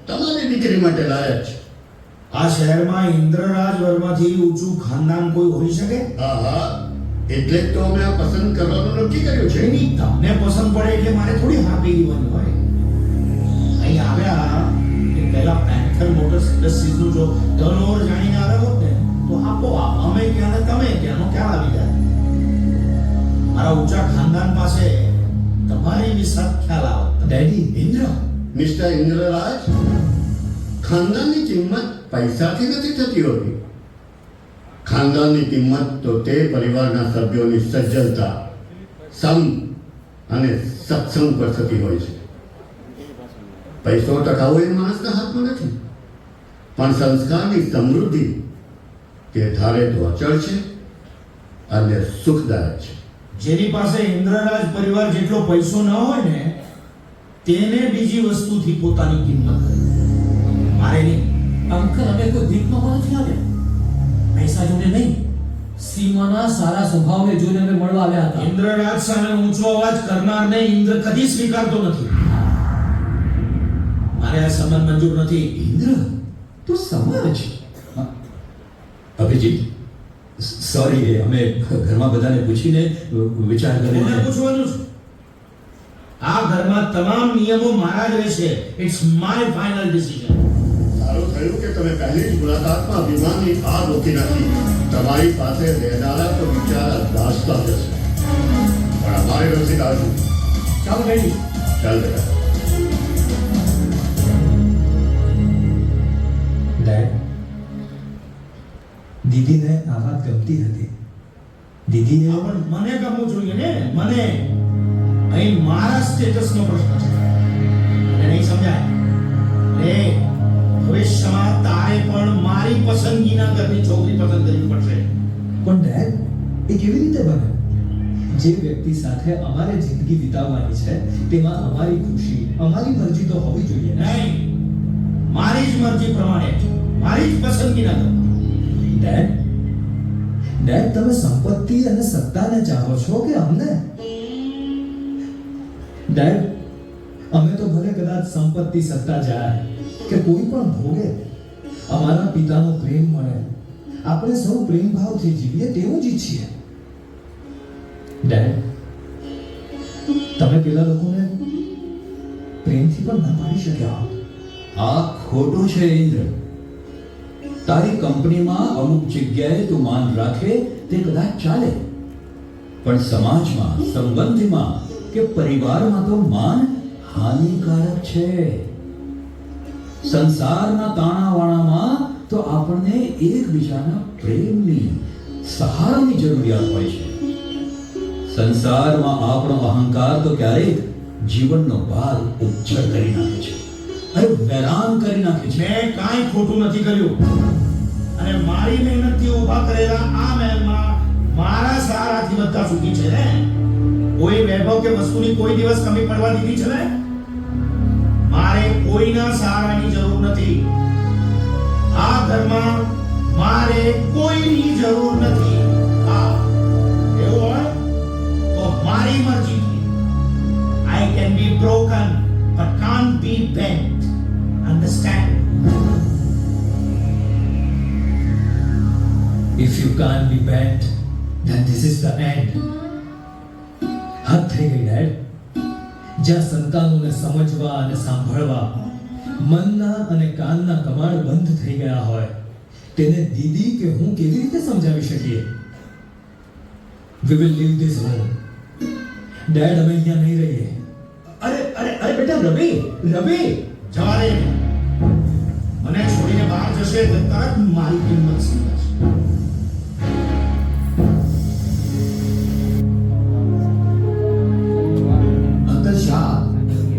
તમારી દીકરી માટે લાયક છે.
આ શહેરમાં ઇન્દ્રરાજ વર્માથી ઊંચું ખાનદાન કોઈ હોઈ શકે?
હા હા, એટલે જ તો અમે આ પસંદ કરવાનું નક્કી કર્યું છે.
એની તમને પસંદ પડે એટલે મારે થોડી હા પી દેવાની હોય. અહીં આવ્યા કે પહેલા પેન્થર મોટર્સ ઇન્ડસ્ટ્રીઝનું જો ટર્નઓવર જાણીને આવ્યા હોત ને તો આપોઆપ અમે ક્યાં ને તમે ક્યાંનો ક્યાં આવી જાય. મારા ઊંચા ખાનદાન પાસે તમારી વિશે ખ્યાલ આવે.
ડેડી,
ઇન્દ્ર,
મિસ્ટર ઇન્દ્રરાજ, ખાનદાનની કિંમત પૈસાથી નથી થતી હોતી. ખાનદાનની કિંમત તો તે પરિવારના સભ્યોની સજ્જનતા, સમ અને સત્સંગ પર થતી હોય છે. પૈસો ટકાવો એ માણસના હાથમાં નથી, પણ સંસ્કારની સમૃદ્ધિ તે ધારે તો અચળ છે અને સુખદાયક છે.
જેની પાસે ઇન્દ્રરાજ પરિવાર જેટલો પૈસો ન હોય ને તેને બીજી વસ્તુથી પોતાની કિંમત કરે. મારે નહીં.
અંકલ, અમે કોઈ ભીખમાં નથી આવ્યા. પૈસા જોઈને નહીં, સીમાના સારા સ્વભાવને જોઈને અમે મળવા આવ્યા હતા.
ઇન્દ્રરાજ સામે ઊંચો અવાજ કરનારને ઇન્દ્ર કદી સ્વીકારતો નથી. મારે આ સંબંધ મંજૂર નથી.
ઇન્દ્ર, તું સમજ. અભિજીત, સોરી, અમે ઘરમાં બધાને પૂછીને વિચાર
કોને
કરીને
પૂછવાનું છે? આ ઘરમાં તમામ નિયમો મારા જ રહેશે. It's my final decision.
સારું થયું કે તમે પહેલી જ મુલાકાતમાં વિમાનની આ રોકી નાખી. તમારી પાસે રહેનારા તો બિચારા દાસતા જશે, પણ અમારે નથી કાઢવું.
ચાલો ડેડી.
ચાલ બેટા.
ડેડ, દીદીને આ વાત ગમતી હતી. દીદીએ
પણ મને ગમવું જોઈએ ને. મને અહીં મારા સ્ટેટસનો પ્રશ્ન છે. મને નહીં સમજાય. રે ભવિષ્યમાં તારે પણ મારી પસંદગીના ઘરની છોકરી પસંદ કરવી પડશે.
પણ ડેડ, એ કેવી રીતે બને? જે વ્યક્તિ સાથે અમારે જિંદગી વિતાવવાની છે તેમાં અમારી ખુશી, અમારી મરજી તો હોવી જોઈએ ને?
નહીં, મારી જ મરજી પ્રમાણે, મારી જ પસંદગીના ઘર.
ડેડ, ડેડ, તમે સંપત્તિ અને સત્તાને ચાહો છો કે અમને? ડેડ, અમે તો ભલે કદાચ સંપત્તિ સત્તા જાય કે કોઈ પણ ભોગે, અમારા પિતાનો પ્રેમ મળે, આપણે સૌ પ્રેમ ભાવથી જીવીએ તેવું જ ઈચ્છીએ. ડેડ, તમે પેલા લોકોને પ્રેમથી પણ ના પાડી શક્યા.
આ ખોટું છે ઇન્દ્ર. તારી કંપનીમાં અમુક જગ્યાએ તું માન રાખે તે કદાચ ચાલે, પણ સમાજમાં, સંબંધમાં કે પરિવારમાં તો માન હાનિકારક છે. સંસારના તાણાવાણામાં તો આપણને એકબીજાના પ્રેમની, સહારાની જરૂરિયાત હોય છે. સંસારમાં આપણો અહંકાર તો ક્યારેક જીવનનો ભાર ઉજ્જડ કરી નાખે છે, અરે હેરાન કરી નાખે છે.
મેં કાંઈ ખોટું નથી કર્યું અને મારી મહેનતથી ઊભા કરેલા આ મહેલમાં મારા સહારાથી બધા સુખી છે ને. કોઈ વૈભવ કે વસ્તુની કોઈ દિવસ કમી પડવા દીધી છે ને. મારે કોઈના સહારાની જરૂર નથી. આ ઘરમાં મારે કોઈની જરૂર નથી. હા, એવું હોય તો મારી મરજીથી. I can be broken but can't be bent. Understand?
If you can't be bent, then this is the end. હદ થઈ ગઈ ડેડ. જ્યાં સંતાનોને સમજવા અને સાંભળવા મનના અને કાનના કમાડ બંધ થઈ ગયા હોય તેને દીદી કે હું કેવી રીતે સમજાવી શકીએ? We will leave this home. Dad, અમે અહીંયા નહીં રહીએ.
અરે બેટા, રવિ
જવા દે. મને છોડીને બહાર જશે તો તરત મારી કિંમત સમજાશે.
અંકલ શાહ,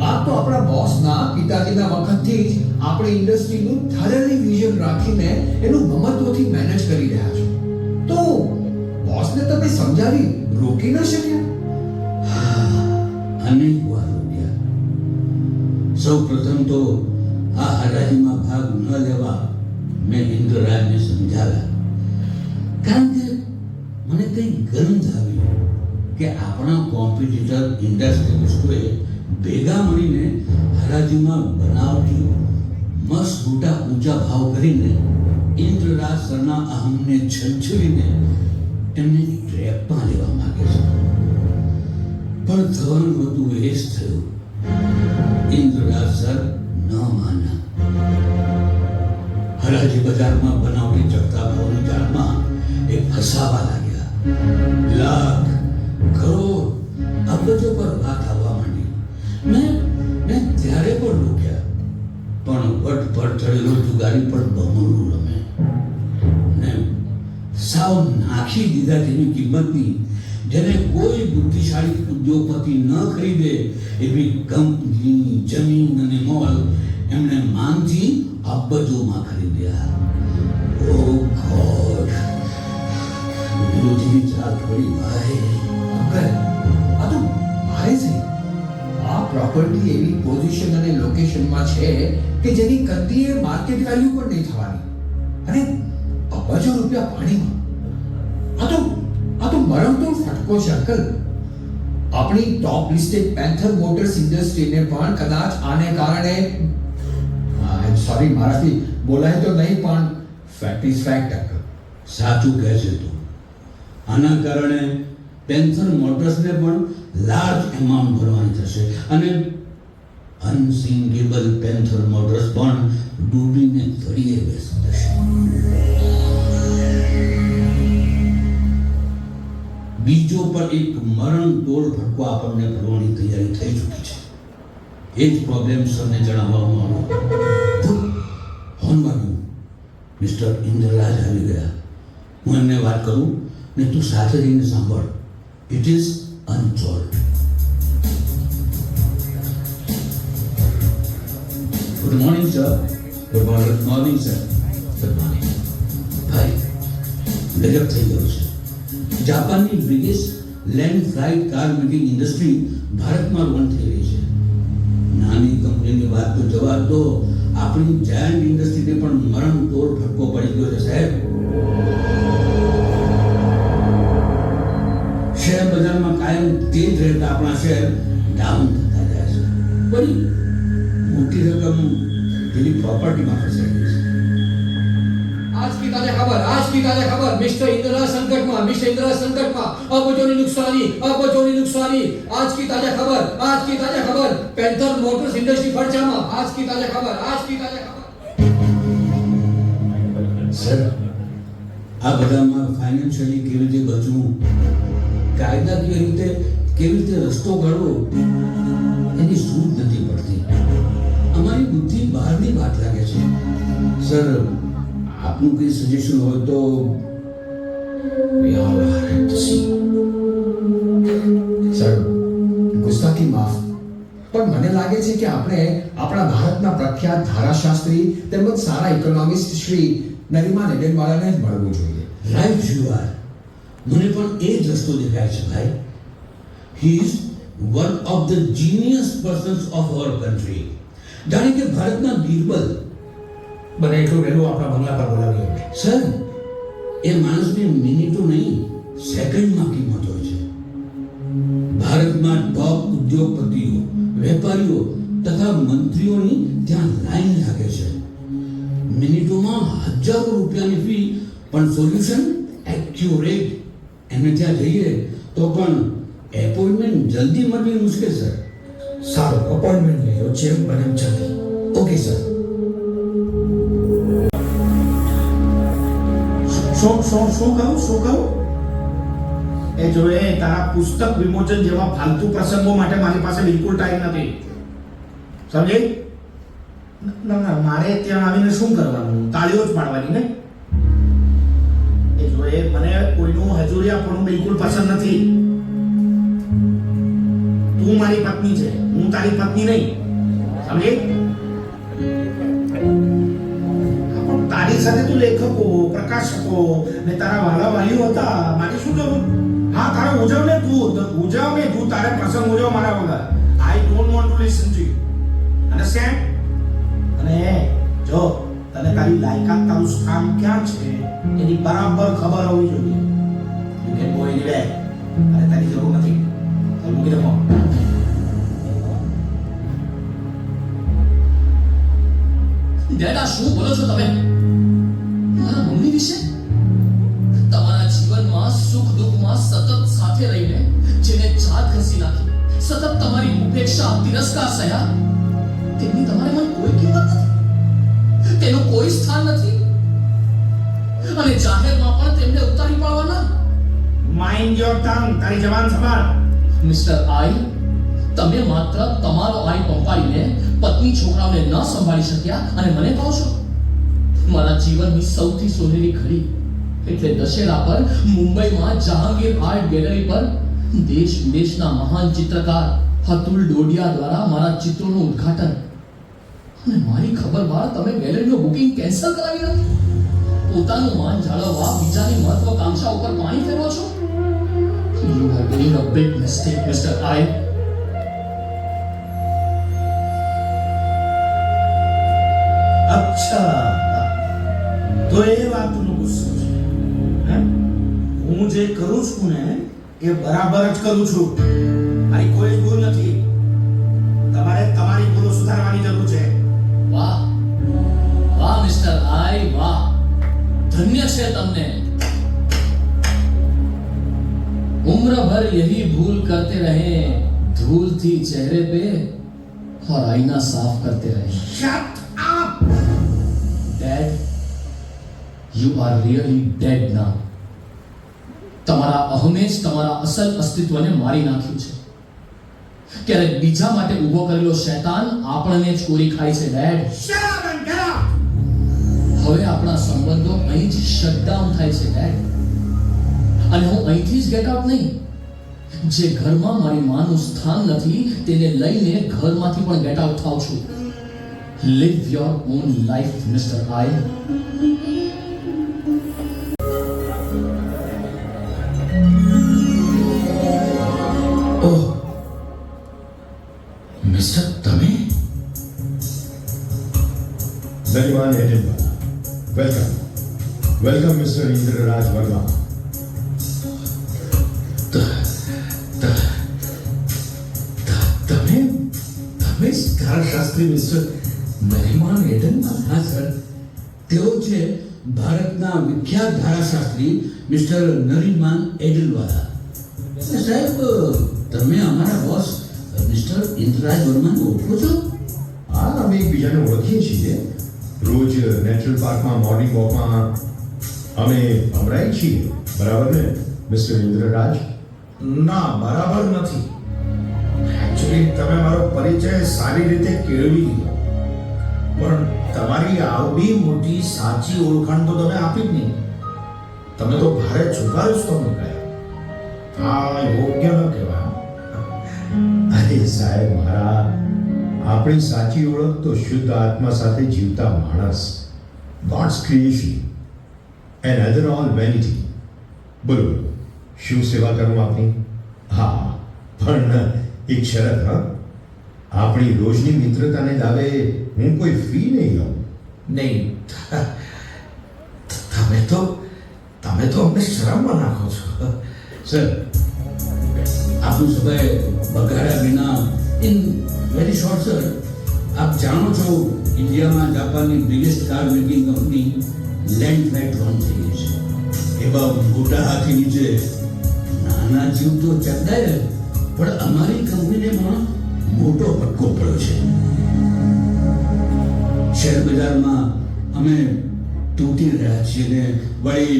આ તો આપણા બોસના પિતાજીના વખતથી જ આપણે ઇન્ડસ્ટ્રીનું થરલી વિઝન રાખીને એનું મહત્વથી મેનેજ કરી રહ્યા છો. તો બોસને તમે સમજાવી રોકી ન શક્યા?
અનેક વાર રોક્યા. સૌ પ્રથમ તો આ હરાજીમાં ભાગ ન લેવા મેં ઇન્દ્રરાજને સમજાવ્યા, કારણ કે મને કંઈ ગંધ આવી કે આપણા કોમ્પિટિટર ઇન્ડસ્ટ્રીઝોએ ભેગા મળીને હરાજીમાં બનાવટી મસ્ત મોટા ઊંચા ભાવ કરીને ઇન્દ્રરાજ સરના અહમને છંછેડીને એમને ટ્રેપમાં લેવા માંગે છે. પણ થવાનું હતું એ જ થયું. ઇન્દ્રરાજ સર ન માન્યા. હરાજી બજારમાં બનાવટી ચડતા ભાવની જાળમાં એ ફસાવા લાગ્યા. લાખ, કરોડ, અબજો પર વાત આવવા માંડી. મેં ત્યારે પણ રોક્યા, પણ વટ પર ચડેલો જુગારી પણ બમણું રમે ને સાવ નાખી દીધા જેની કિંમતની, જેને કોઈ બુદ્ધિશાળી ઉદ્યોગપતિ ન ખરીદે એવી કંપની, જમીન અને મોલ એમણે માંગથી અબજોમાં ખરીદ્યા. ઓ ગોડ, વિરોધી જાત પડી ભાઈ.
અંકલ, આ તો મારે છે. આ પ્રોપર્ટી એવી પોઝિશન અને લોકેશનમાં છે કે જેની કદીએ માર્કેટ વેલ્યુ પણ નહીં થવાની, અને અબજો રૂપિયા પાણીમાં. આ તો મરમતોડ ફટકો છે અંકલ. આપણી ટોપ લિસ્ટેડ પેન્થર મોટર્સ ઇન્ડસ્ટ્રીને પણ કદાચ આને કારણે, સોરી મારાથી બોલાય તો નહીં, પણ ફેક્ટ ઇઝ ફેક્ટ અંકલ.
સાચું કહે છે તું. આના કારણે પેન્થર મોટર્સને પણ લાર્જ એમાઉન્ટ ભરવાની થશે અને અનસિંગેબલ પેન્થર મોટર્સ પણ ડૂબીને તળિયે બેસી જશે. બીજો પણ એક મરણતોડ ફટકો આપણને ભરવાની તૈયારી થઈ ચૂકી છે. એ જ પ્રોબ્લેમ સરને જણાવવામાં આવ્યો. હોન વાગ્યું. મિસ્ટર ઇન્દ્રરાજ આવી ગયા. હું એમને વાત કરું ને તું સાથે રહીને સાંભળ. It is unsolved. Good morning sir. Good morning sir. Good morning. ભાઈ, ગજબ થઈ ગયું છે. જાપાનની biggest land flight car making industry ભારતમાં લોન્ચ થઈ રહી છે. નાની કંપનીની વાત તો જવા દો, આપણી જાયન્ટ ઇન્ડસ્ટ્રીને પણ મરણતોડ ફટકો પડી ગયો છે સાહેબ. શેર બજારમાં કાયમ તેજ રહેતા આપણા શેર ડાઉન થતા જાય છે. બધી મોટી રકમ પેલી પ્રોપર્ટીમાં ફસાઈ ગઈ છે.
आज की ताजा खबर मिस्टर इंदिरा संकट में अबजोनी नुकसानी आज की ताजा खबर पेंथर मोटर्स इंडस्ट्री खर्चाમાં आज की ताजा खबर
સર, આ બધામાં ફાઇનાન્શિયલી કેવી રીતે બચવું, કાયદાકીય રીતે કેવી રીતે રસ્તો કાઢવો, એની સૂઝ નથી પડતી. અમારી બુદ્ધિ બહારની વાત લાગે છે. સર, આપનું કોઈ સજેશન હોય તો.
सर, गुस्ताखी माफ,
પણ મને લાગે છે કે આપણે આપણા ભારતના પ્રખ્યાત ધારાશાસ્ત્રી તેમજ સારા ઇકોનોમિસ્ટ શ્રી નરીમાન એડનવાલાને જ મળવું જોઈએ.
Right you are. મને પણ એ જ રસ્તો દેખાય છે ભાઈ. He is one of the genius persons of our country. જાણે કે ભારતના બિરબલ.
બને એટલું વહેલું આપણા બંગલા પર બોલાવી હોય.
સર, એ માણસની મિનિટો નહીં સેકન્ડમાં કિંમત હોય છે. ભારતમાં ટોપ ઉદ્યોગપતિઓ, વેપારીઓ તથા મંત્રીઓની ત્યાં લાઈન લાગે છે. મિનિટોમાં હજારો રૂપિયાની ફી પણ સોલ્યુશન એક્યુરેટ. એમને ત્યાં જઈએ તો પણ એપોઇન્ટમેન્ટ જલ્દી મળવી મુશ્કેલ સર.
સારું, અપોઇન્ટમેન્ટ લઈ લો જેમ બને એમ જલ્દી.
Okay sir.
શું કહું? એ જો એ તારા પુસ્તક વિમોચન જેવા ફાલતુ પ્રસંગો માટે મારી પાસે બિલકુલ ટાઈમ નથી. સમજે? ના, મારે ત્યાં આવીને શું કરવાનું? તાળીઓ જ પાડવાની ને? એ જો એ મને કોઈનું હજુરિયાપણું બિલકુલ પસંદ નથી. તું મારી પત્ની છે, હું તારી પત્ની નહીં. સમજે? તારી સાથે તું લેખકો, પ્રકાશકો ને તારા વાલા વાલીઓ હતા. મારી શું જરૂર? હા, તારે ઉજવ ને તું તારે પ્રસંગ ઉજવ મારા વગર. I don't want to listen to you. Understand? અને જો તને તારી લાયકાત, તારું સ્થાન ક્યાં છે એની બરાબર ખબર હોવી જોઈએ. You can go anywhere. અરે તારી જરૂર નથી. ચાલ મૂકી દે ફોન.
ડેડ, આ શું બોલો છો તમે? મારા મમ્મી વિશે? તમારા જીવનમાં સુખ દુઃખમાં સતત સાથે રહીને જેને જાત ઘસી નાખી, સતત તમારી ઉપેક્ષા, તિરસ્કાર સહ્યા, તેમની તમારે મન કોઈ કિંમત નથી, તેનું કોઈ સ્થાન નથી, અને જાહેરમાં પણ તેમને ઉતારી પાડવાના.
Mind your tongue. તારી જવાન સંભાળ.
મિસ્ટર આઈ, તમે માત્ર તમારો આઈ પંપાઈને પત્ની છોકરાઓને ન સંભાળી શક્યા અને મને કહો છો? મારા જીવનની સૌથી સોનેરી ઘડી એટલે દશેરા પર મુંબઈમાં જહાંગીર આર્ટ ગેલેરી પર દેશ વિદેશના મહાન ચિત્રકાર અતુલ ડોડિયા દ્વારા મારા ચિત્રોનું ઉદ્ઘાટન. અને મારી ખબર બહાર તમે ગેલેરીનું બુકિંગ કેન્સલ કરાવી નથી. પોતાનું માન જાળવવા બીજાની મહત્વાકાંક્ષા ઉપર પાણી ફેરવો છો. You have made a big mistake, Mr. I.
અચ્છા, તો એ વાતનો ગુસ્સો છે. હું જે કરું છું ને એ બરાબર જ કરું છું. મારી કોઈ ભૂલ નથી. તમારે તમારી ભૂલો સુધારવાની જરૂર છે.
વાહ વાહ મિસ્ટર આઈ, વાહ. ધન્ય છે તમને. उम्र भर यही भूल करते रहे, धूल थी चेहरे पे और आईना साफ करते रहे.
Shut up!
Dad, you are really dead now. તમારા અહમે જ તમારા અસલ અસ્તિત્વને મારી નાખ્યું છે. ક્યારેક બીજા માટે ઊભો કરેલો શૈતાન આપણને જ કોરી ખાય છે. Dad,
Shut up and get out!
હવે આપણા સંબંધો અહીં જ શટડાઉન થાય છે. ડેડ, અને હું અહીંથી જ ગેટ આઉટ નહીં, જે ઘરમાં મારી માનું સ્થાન નથી તેને લઈને ઘરમાંથી પણ ગેટ આઉટ થાઉં છું. Live your own life, Mr. I.
Oh, mister, તમે?
Nariman Adenwala, welcome mister Indraraj Verma.
તમે ધારાશાસ્ત્રી મિસ્ટર નરીમાન એડનવાલા? હા સર, તેઓ છે ભારતના વિખ્યાત ધારાશાસ્ત્રી મિસ્ટર નરીમાન એડનવાલા. સાહેબ, તમે અમારા બોસ મિસ્ટર ઇન્દ્રરાજ વર્માને ઓળખો છો?
હા, અમે એકબીજાને ઓળખીએ છીએ. રોજ નેચરલ પાર્કમાં મોર્નિંગ વોકમાં અમે અમરાઈ છીએ, બરાબર ને મિસ્ટર ઇન્દ્રરાજ?
ના, બરાબર નથી. એકચ્યુઅલી તમે મારો પરિચય સારી રીતે કેળવી લીધો, પણ તમારી આવડી મોટી સાચી ઓળખાણ તો તમે આપી જ નહીં. તમે તો ભારે છુપાયું જ તો નીકળ્યા. આ યોગ્ય ન કહેવાય.
અરે સાહેબ, મારા આપણી સાચી ઓળખ તો શુદ્ધ આત્મા સાથે જીવતા માણસ, gods creation and other all vanity. બોલો બોલો, શું સેવા કરું આપની? હા, પણ એક શરત. હા, આપણી રોજની મિત્રતાને દાવે હું કોઈ ફી નહીં લઉં.
નહીં, તમે તો અમને શરમમાં નાખો છો.
સર, આપણું સમય બગાડ્યા વિના ઇન વેરી શોર્ટ સર, આપ જાણો છો ઇન્ડિયામાં જાપાનની biggest car making company land flight launch થઈ ગઈ છે. એવા મોટા હાથી નીચે નાના જીવ તો ચંદાય, પણ અમારી કંપનીને પણ મોટો ફટકો પડ્યો છે. શેર બજારમાં અમે તૂટી રહ્યા છીએ ને વળી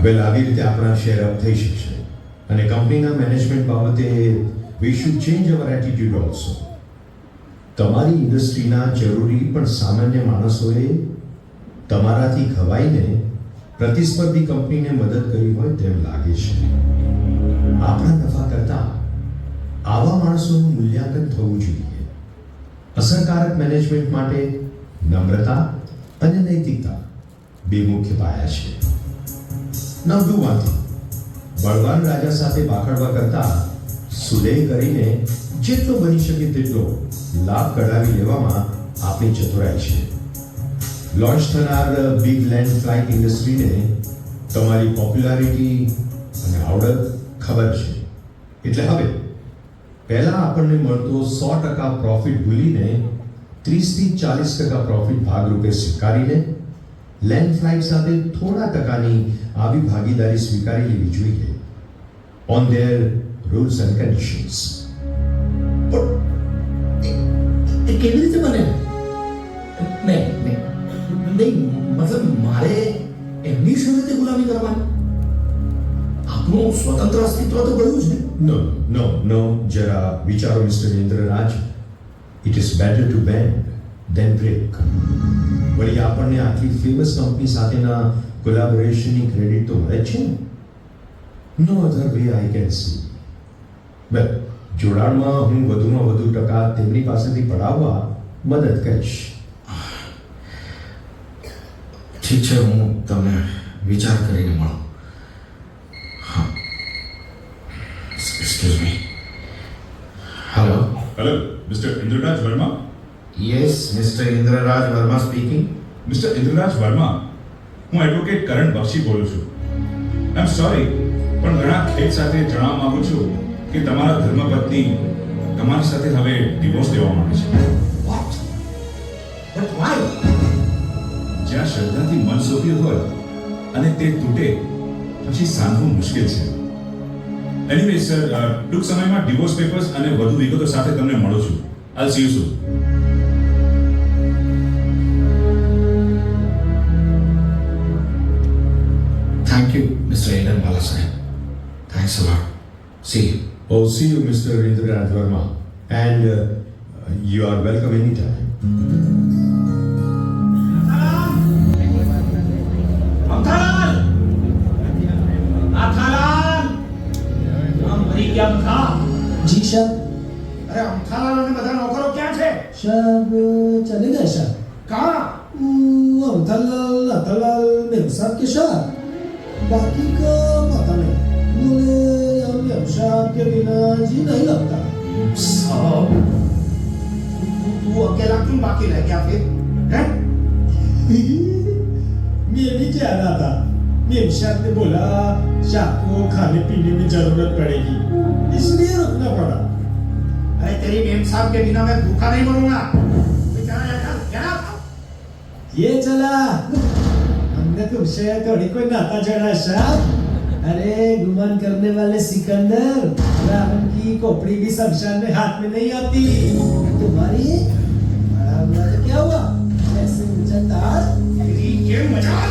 વેલ, આવી રીતે આપણા શેર અપ થઈ શકશે અને કંપનીના મેનેજમેન્ટ બાબતે we should change our attitude also. તમારી ઇન્ડસ્ટ્રીના જરૂરી પણ સામાન્ય માણસોએ તમારાથી ખવાઈને પ્રતિસ્પર્ધી કંપનીને મદદ કરી હોય તેમ લાગે છે. આપણા નફા કરતાં આવા માણસોનું મૂલ્યાંકન થવું જોઈએ. અસરકારક મેનેજમેન્ટ માટે નમ્રતા અને નૈતિકતા બે મુખ્ય પાયા છે. Now do one thing. બળવાન રાજા સાથે બાખડવા કરતા સુલેહ કરીને જેટલો બની શકે તેટલો લાભ કઢાવી લેવામાં આપણી ચતુરાઈ છે. લોન્ચ થનાર બિગ લેન્ડ ફ્લાઇટ ઇન્ડસ્ટ્રીને તમારી પોપ્યુલારિટી અને આવડત ખબર છે. એટલે હવે પહેલા આપણને મળતો 100% પ્રોફિટ ભૂલીને 30 થી 40% પ્રોફિટ ભાગરૂપે સ્વીકારીને લેન્ડ ફ્લાઇટ સાથે થોડા ટકાની આવી ભાગીદારી સ્વીકારી લેવી જોઈએ on their rules and conditions.
એ કેવી રીતે બને? નહીં, મતલબ મારે એમની શરતે ગુલામી કરવાની? આપણું સ્વતંત્ર અસ્તિત્વ તો ગયું જ ને.
નો નો નો, જરા વિચારો mister Indraraj. It is better to bend than break. વળી આપણને આટલી ફેમસ કંપની સાથેના કોલેબોરેશનની ક્રેડિટ તો મળે છે. No other way I can see. Well, જોડાણમાં હું વધુમાં વધુ ટકા તેમની પાસેથી પડાવવા મદદ કરીશ.
ઠીક છે, હું તમને વિચાર કરીને મળું. હા, excuse me. Hello.
Hello, mister Indraraj Verma.
Yes, mister Indraraj Verma speaking.
Mister Indraraj Verma, હું એડવોકેટ કરણ બક્ષી બોલું છું. આઈ એમ સોરી, પણ ઘણા ખેદ સાથે જણાવવા માંગુ છું કે તમારા ધર્મપત્ની તમારી સાથે હવે ડિવોર્સ દેવા માંગે છે.
વોટ? But Y?
જ્યાં શ્રદ્ધાથી મન સોંપ્યું હોય અને તે તૂટે પછી સાંધવું મુશ્કેલ છે. એનીવે સર, ટૂંક સમયમાં ડિવોર્સ પેપર્સ અને વધુ વિગતો સાથે તમને મળું છું. I see you soon.
Thank you, Mr. Inderwala sahib. Thanks a lot. See you.
Oh, see you, Mr. Indraraj Verma. And you are welcome anytime.
Amthalal! Amthalal! આમ મરી ગયા બધા.
જી સાહેબ.
અરે અમથાલાલ અને બધા નોકરો ક્યાં છે?
સાહેબ ચલે ગયા સાહેબ.
કહાં?
अमथालाल अतालाल मेम साहब के साथ, बाकी का पता नहीं. मुझे हम मेम साहब के बिना जी नहीं लगता.
साहब, तू अकेला क्यों बाकी रह गया फिर? हैं?
मैं भी जा रहा था. मेम साहब ने बोला शाम को खाने पीने में जरूरत पड़ेगी, इसलिए रुकना पड़ा.
अरे तेरी मेम साहब के बिना मैं भूखा नहीं मरूंगा. बेचारा यार, क्या?
ये चला, हमने तुमसे थोड़ी कोई नाता जोड़ा साहब. अरे गुमान करने वाले सिकंदर, रावण की खोपड़ी भी शमशान में हाथ में नहीं आती. तुम्हारी बड़ा हुआ तो क्या हुआ? ऐसे उछलदार
तेरी ये मजाक.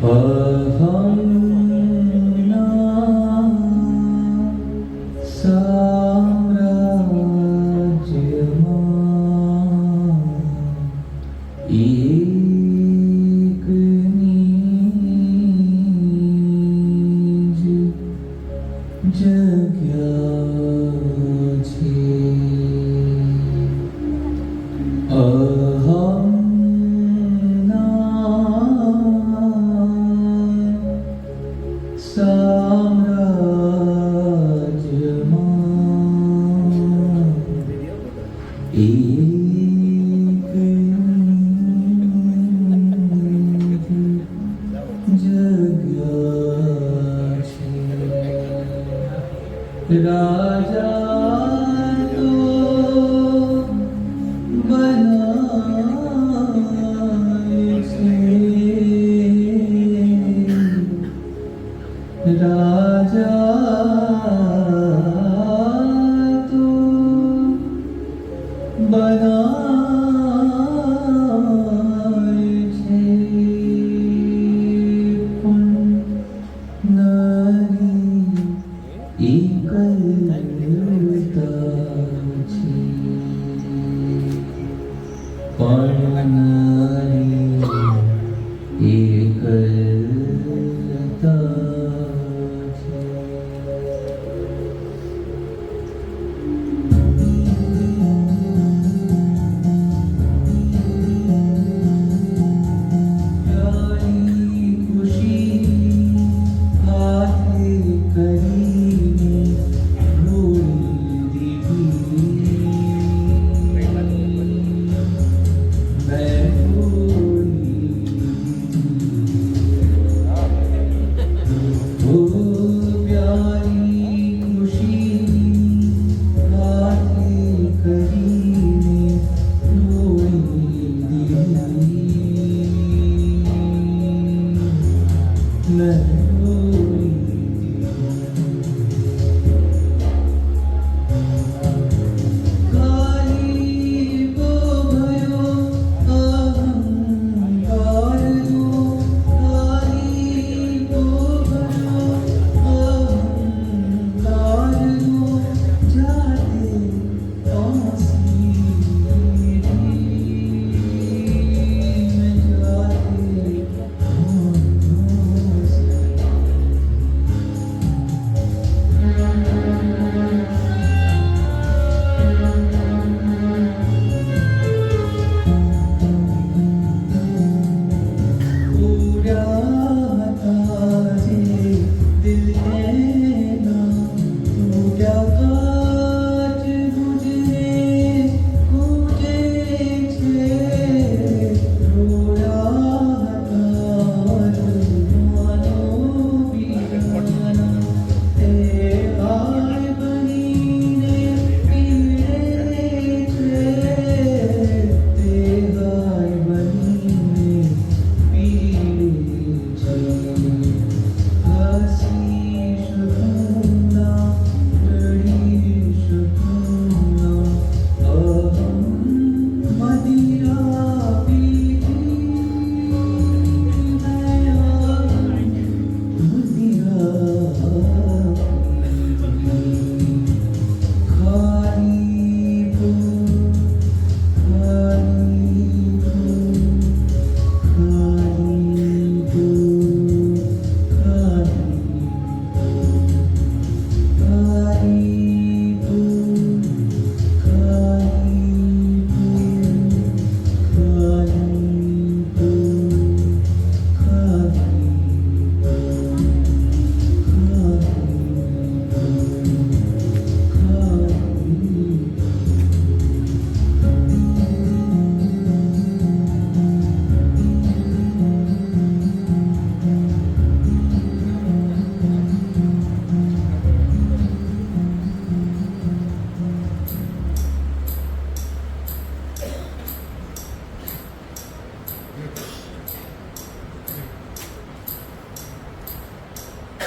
અહં ના સામ્રાજ્યમાં એકની જ જગ્યા છે. અહં રાજા તો બનાય છે, રાજા તો બનાય છે, પણ નારી એકલતા છે, પણ નારી એકલતા છે. પ્યારી ખુશી હાથે કરીને રોઈ દીધી મેં ઓ પ્યારી ખુશી હાથે કરીને રોઈ દીધી મેં રોઈ કાલી કો ભયો અહંકારનો, કાલી કો ભયો અહંકારનો, જાતે પહોંચી મેં જાતે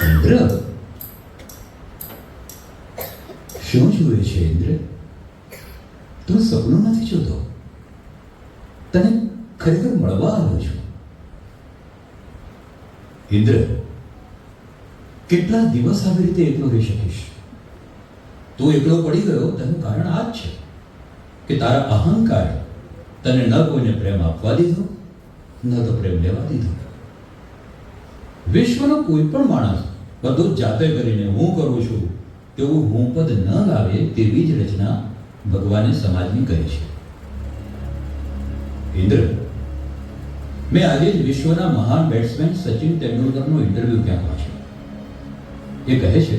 ઇન્દ્ર, શું જુએ છે ઇન્દ્ર? તું સપનું નથી જોતો, તને ખરેખર મળવા આવ્યો છું.
ઇન્દ્ર, કેટલા દિવસ આવી રીતે એકલો રહી શકીશ? તું એકલો પડી ગયો તેનું કારણ આ જ છે કે તારા અહંકાર તને ન કોઈને પ્રેમ આપવા દીધો, ન તો પ્રેમ લેવા દીધો. વિશ્વનો કોઈ પણ માણસ બધું જાતે કરીને હું કરું છું તેવું હું પદ ન લાવે તેવી જ રચના ભગવાને સમાજની કરી છે. ઇન્દ્ર, મેં આજે જ વિશ્વના મહાન બેટ્સમેન સચિન તેંડુલકરનો ઇન્ટરવ્યુ ક્યાં વાંચ્યો. એ કહે છે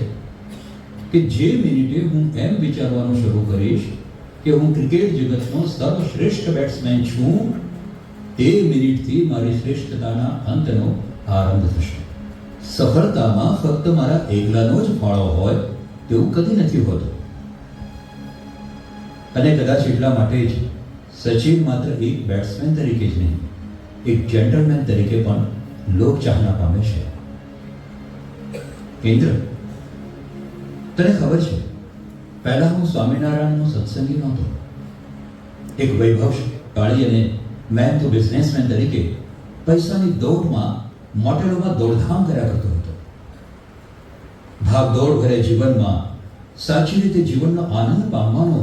કે જે મિનિટે હું એમ વિચારવાનું શરૂ કરીશ કે હું ક્રિકેટ જગતનો સર્વશ્રેષ્ઠ બેટ્સમેન છું, તે મિનિટથી મારી શ્રેષ્ઠતાના અંતનો આરંભ થશે. સફળતામાં ફક્ત મારા એકલાનો જ ફાળો હોય તેવું કદી નથી હોતું. અને કદાચ એટલા માટે જ સચિન માત્ર એક બેટ્સમેન તરીકે જ નહીં, એક જેન્ટલમેન તરીકે પણ લોકચાહના પામે છે. ઇન્દ્ર, તને ખબર છે, પહેલા હું સ્વામિનારાયણનો સત્સંગી નહોતો. એક વૈભવશાળી અને મેન તો બિઝનેસમેન તરીકે પૈસાની દોડમાં મોટેલોમાં દોડધામ કર્યા કરતો હતો. ભાગદોડ ભરે જીવનમાં સાચી રીતે જીવનનો આનંદ પામવાનો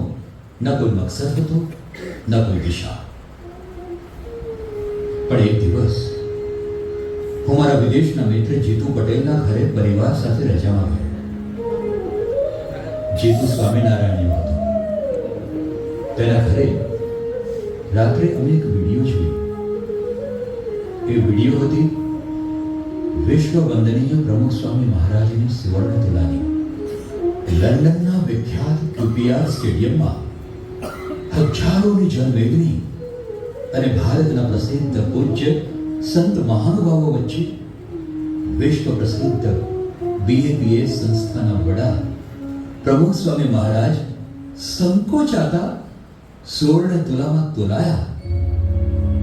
ન કોઈ મકસદ હતો, ન કોઈ દિશા. પણ એક દિવસ હું મારા વિદેશના મિત્ર જીતુ પટેલના ઘરે પરિવાર સાથે રજામાં ગયો. જીતુ સ્વામિનારાયણનો હતો. તેના ઘરે રાત્રે અમે એક વિડીયો જોયો. એ વિડીયો હતી વિશ્વ વંદનીય પ્રમુખ સ્વામી મહારાજની સુવર્ણ તુલાની. લંડનના વિખ્યાત QPR સ્ટેડિયમમાં હજારોની જનમેદની અને ભારતના પ્રસિદ્ધ પૂજ્ય સંત મહાનુભાવો વચ્ચે વિશ્વ પ્રસિદ્ધ BAPS સંસ્થાના વડા પ્રમુખ સ્વામી મહારાજ સંકોચાતા સુવર્ણ તુલામાં તોલાયા.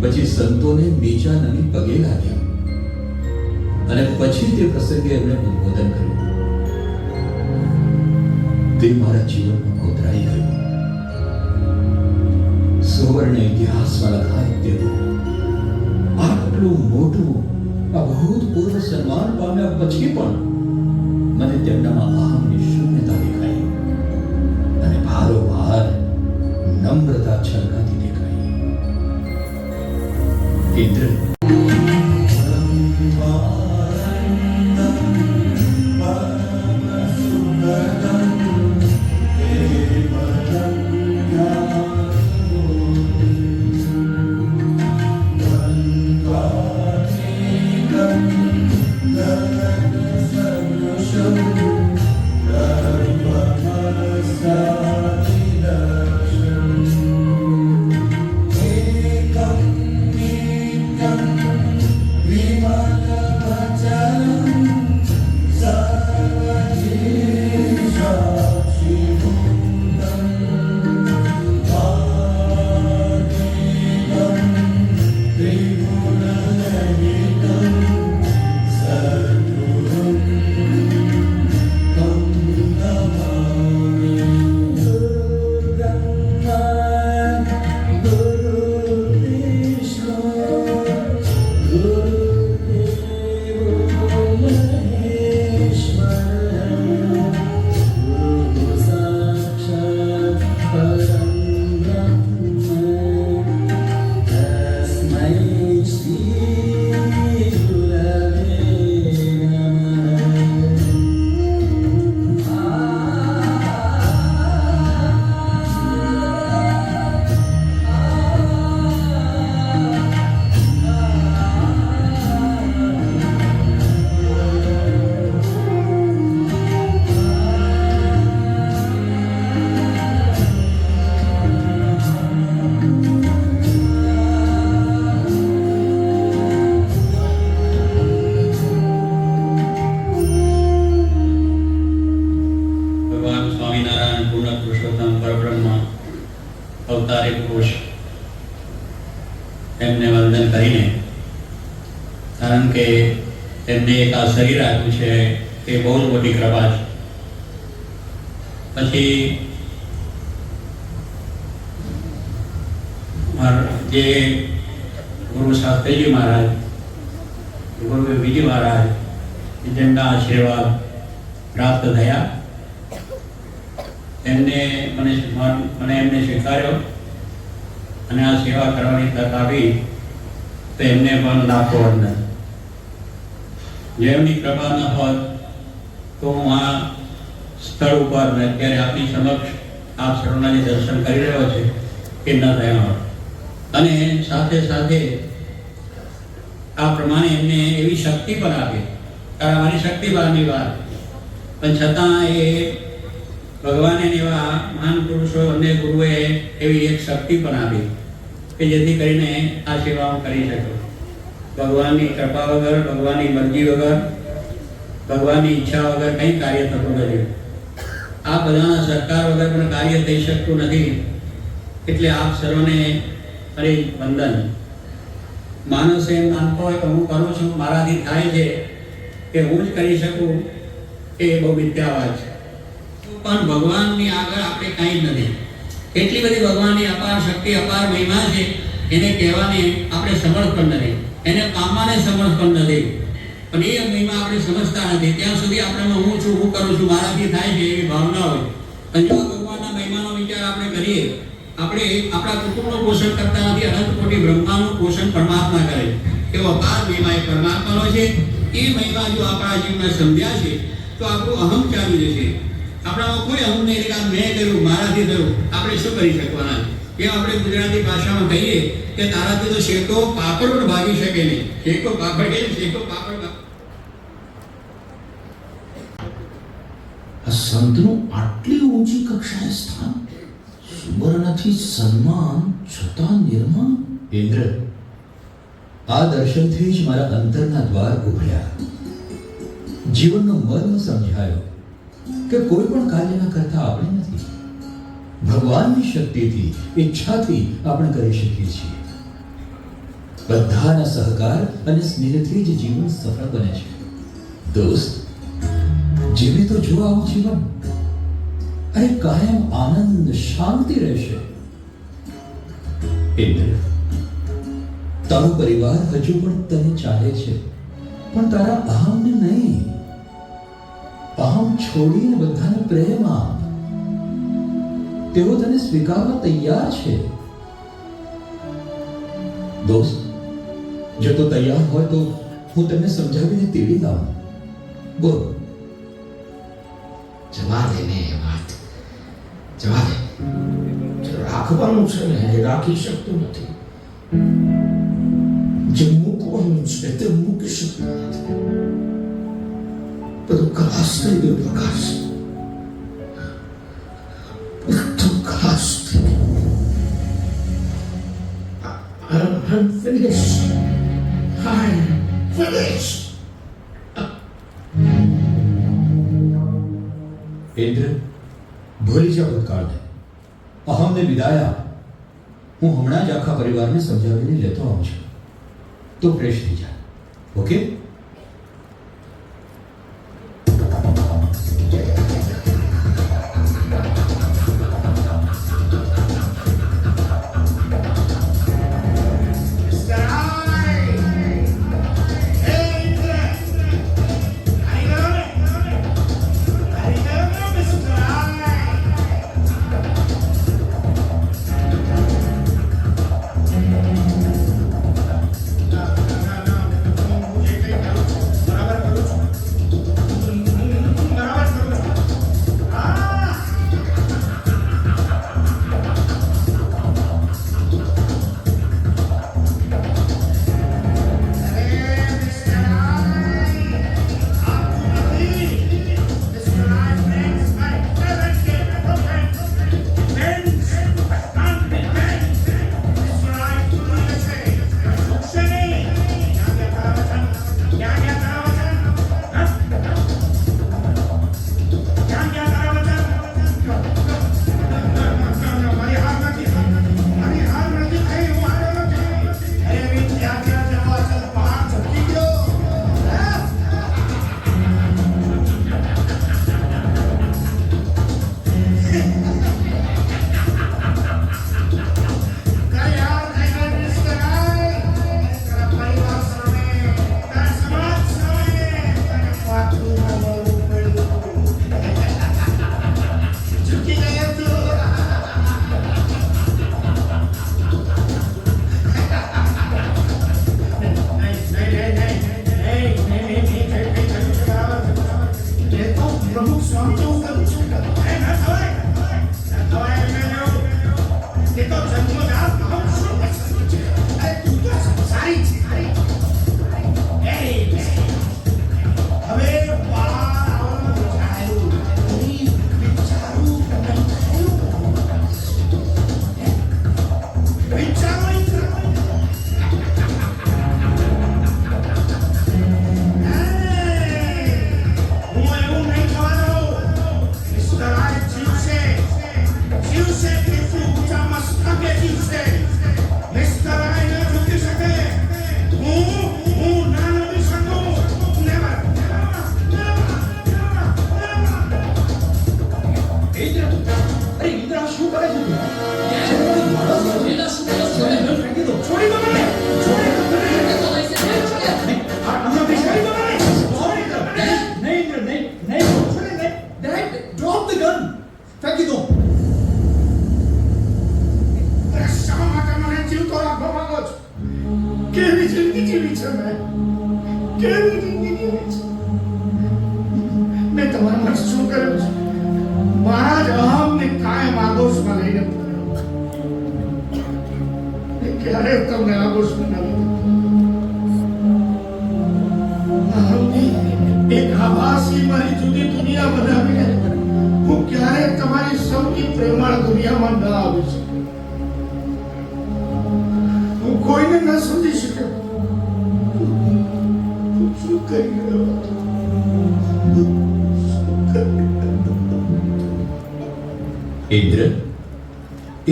પછી સંતોને નીચા નમી પગે લાગ્યા અને પછી તે પ્રસંગે એમણે ઉદ્બોધન કર્યું. તે મારા જીવનમાં કોતરાઈ ગયું. સુવર્ણ ઇતિહાસમાં લખાય તેવું આટલું મોટું અભૂતપૂર્વ સન્માન પામ્યા પછી પણ મને તેમનામાં અહમની શૂન્યતા દેખાઈ અને ભારોભાર નમ્રતા છલકાતી દેખાઈ. ઇન્દ્ર,
કારણ કે એમને એક આ શરીર આપ્યું છે એ બહુ જ મોટી કૃપા છે. પછી જે ગુરુ શાસ્ત્રીજી મહારાજ ગુરુ
બીજી મહારાજ જેમના આશીર્વાદ પ્રાપ્ત થયા એમને મને એમને સ્વીકાર્યો અને આ સેવા કરવાની તક આવી તો એમને પણ લાખો વંદન. જેમની કૃપા ન હોત તો હું આ સ્થળ ઉપર ને અત્યારે આપની સમક્ષ આપ સર્વના જે દર્શન કરી રહ્યો છે એ ન થયા હોત. અને સાથે સાથે આ પ્રમાણે એમને એવી શક્તિ પણ આપી, કારણ મારી શક્તિ બહારની વાત, પણ છતાં એ ભગવાને એવા મહાન પુરુષો અને ગુરુએ એવી એક શક્તિ પણ આપી કે જેથી કરીને આ સેવા હું કરી શકું. ભગવાનની કૃપા વગર, ભગવાનની મરજી વગર, ભગવાનની ઈચ્છા વગર કંઈ કાર્ય થતું નથી. આ બધાના સરકાર વગર પણ કાર્ય થઈ શકતું નથી. એટલે આપ સર્વને ફરી વંદન. માણસ એમ માનતો હોય કે હું કરું છું, મારાથી થાય છે કે હું જ કરી શકું, એ બહુ મિથ્યાવાદ છે. પણ ભગવાનની આગળ આપણે કાંઈ જ નથી. એટલી બધી ભગવાનની અપાર શક્તિ, અપાર મહિમા છે, એને કહેવાની આપણે સમર્થ પણ નથી, એને પામવાને સમર્થ પણ નથી. પણ એ મહિમા આપણે સમજતા નથી. ત્યાં સુધી આપણે હું છું, હું કરું છું, મારાથી થાય છે એવી ભાવના હોય. પણ જો ભગવાનના મહિમાનો વિચાર આપણે કરીએ, આપણે આપણા કુટુંબનું પોષણ કરતા નથી, અનંત કોટી બ્રહ્માંડનું પોષણ પરમાત્મા કરે. એવો અપાર મહિમા એ પરમાત્માનો છે. એ મહિમા જો આપણા જીવનમાં સમજ્યા છે તો આપણું અહમ ચાલુ જશે. આપણામાં કોઈ અહમ નહીં કે મેં કર્યું, મારાથી થયું. આપણે શું કરી શકવાના? એ આપણે ગુજરાતી ભાષામાં કહીએ કે તારાથી તો શેકો પાપડ પણ ભાગી શકે નહીં. શેકો પાપડ કે શેકો પાપડ.
આ સંતનું આટલી ઊંચી કક્ષાએ સ્થાન, સુવર્ણથી સન્માન છતાં નિર્માણ.
ઇન્દ્ર, આ દર્શનથી જ મારા અંતરના દ્વાર ઉઘડ્યા. જીવનનો મર્મ સમજાયો કે કોઈ પણ કાર્યના કરતા આપણે નથી, ભગવાનની શક્તિથી, ઈચ્છાથી આપણે કરી શકીએ છીએ. બધાના સહકાર અને સ્નેહથી જ જીવન સફળ બને છે. દોસ્ત, જીવી તો જો આવું જીવન, અરે કાયમ આનંદ શાંતિ રહેશે. ઇન્દ્ર, તારો પરિવાર હજુ પણ તને ચાહે છે, પણ તારા અહમને નહીં. અહમ છોડીને બધાને પ્રેમ આપ. તેઓ તને સ્વીકારવા તૈયાર છે. દોસ્ત, જો તો તૈયાર હોય તો હું તમને સમજાવીને તેડી લાવું. બોલ.
જવા દે ને એ વાત, જવા દે. રાખવાનું છે ને એ રાખી શકતું નથી. જે મૂકવાનું છે તે મૂકી શકતું નથી. બધું ખલાસ થઈ ગયું પ્રકાશ, બધું ખલાસ થઈ ગયું. I'm finished. I'm finished.
Indra, ભૂલી જા ભૂતકાળને, અહમને વિદાય આપ. હું હમણાં જ આખા પરિવારને સમજાવીને લેતો આવું છું. તો ફ્રેશ થઈ જા. ઓકે?
मुझे
કેવી જિંદગી છે? મેં તમારા માટે શું કર્યું છે? મારા જ અહમને કાયમ આદર્શમાં લઈને ફર્યો. મેં ક્યારે તમને આદર્શમાં ન લીધો. અહમની એક આભાસી મારી જુદી દુનિયા બનાવીને હું ક્યારે તમારી સૌની પ્રેમાળ દુનિયામાં ન આવી શકું. હું કોઈને ન સમજી શક્યો. હું શું કરી રહ્યો હતો?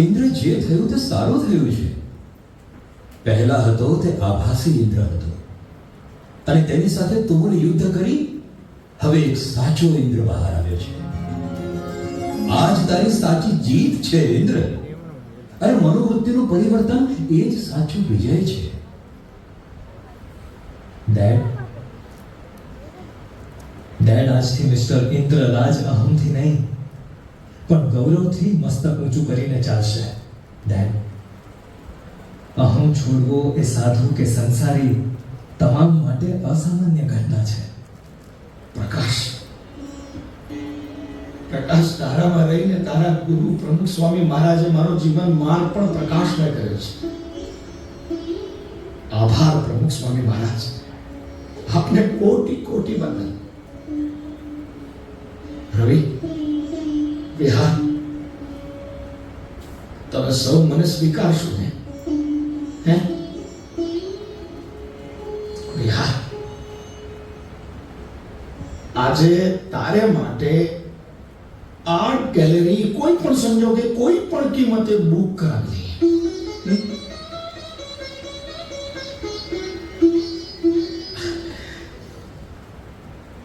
ઇન્દ્ર જે થયું તે સારું થયું છે. પહેલા હતો તે આભાસી ઇન્દ્ર હતો અને તેની સાથે તુમુલ યુદ્ધ કરી હવે એક સાચો ઇન્દ્ર બહાર આવ્યો છે. આજ તારી સાચી જીત છે ઇન્દ્ર. અરે મનોવૃત્તિનું પરિવર્તન એ જ સાચો વિજય છે.
ડેડ આજથી મિસ્ટર ઇન્દ્રરાજ અહમથી નહીં પણ ગૌરવથી મસ્તક ઊંચું કરીને ચાલશે. ડેડ, અહમ છોડવો એ સાધુ કે સંસારી તમામ માટે અસામાન્ય ઘટના છે.
પ્રકાશ તારામાં રહીને તારા ગુરુ પ્રમુખ સ્વામી મહારાજે મારો જીવન માર્ગ પણ પ્રકાશમય કર્યો છે. આભાર પ્રમુખ સ્વામી મહારાજ, આપને કોટી કોટી વંદન. રવિ, વિહાર, તમે સૌ મને સ્વીકારશો ને? હે વિહાર, આજે તારે માટે આર્ટ ગેલેરી કોઈ પણ સંજોગે કોઈ પણ કિંમતે બુક કરાવી દઈએ.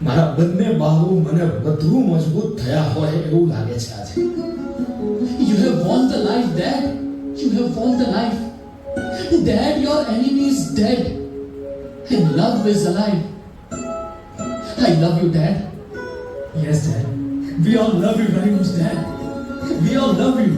મારા બંને બાહુ મને વધુ મજબૂત થયા હોય એવું લાગે છે આજે.
You have won the life, Dad. You have won the life. Dad, your enemy is dead. And love is alive. I love you, Dad.
Yes, Dad. We all love you very much, Dad. We all love you.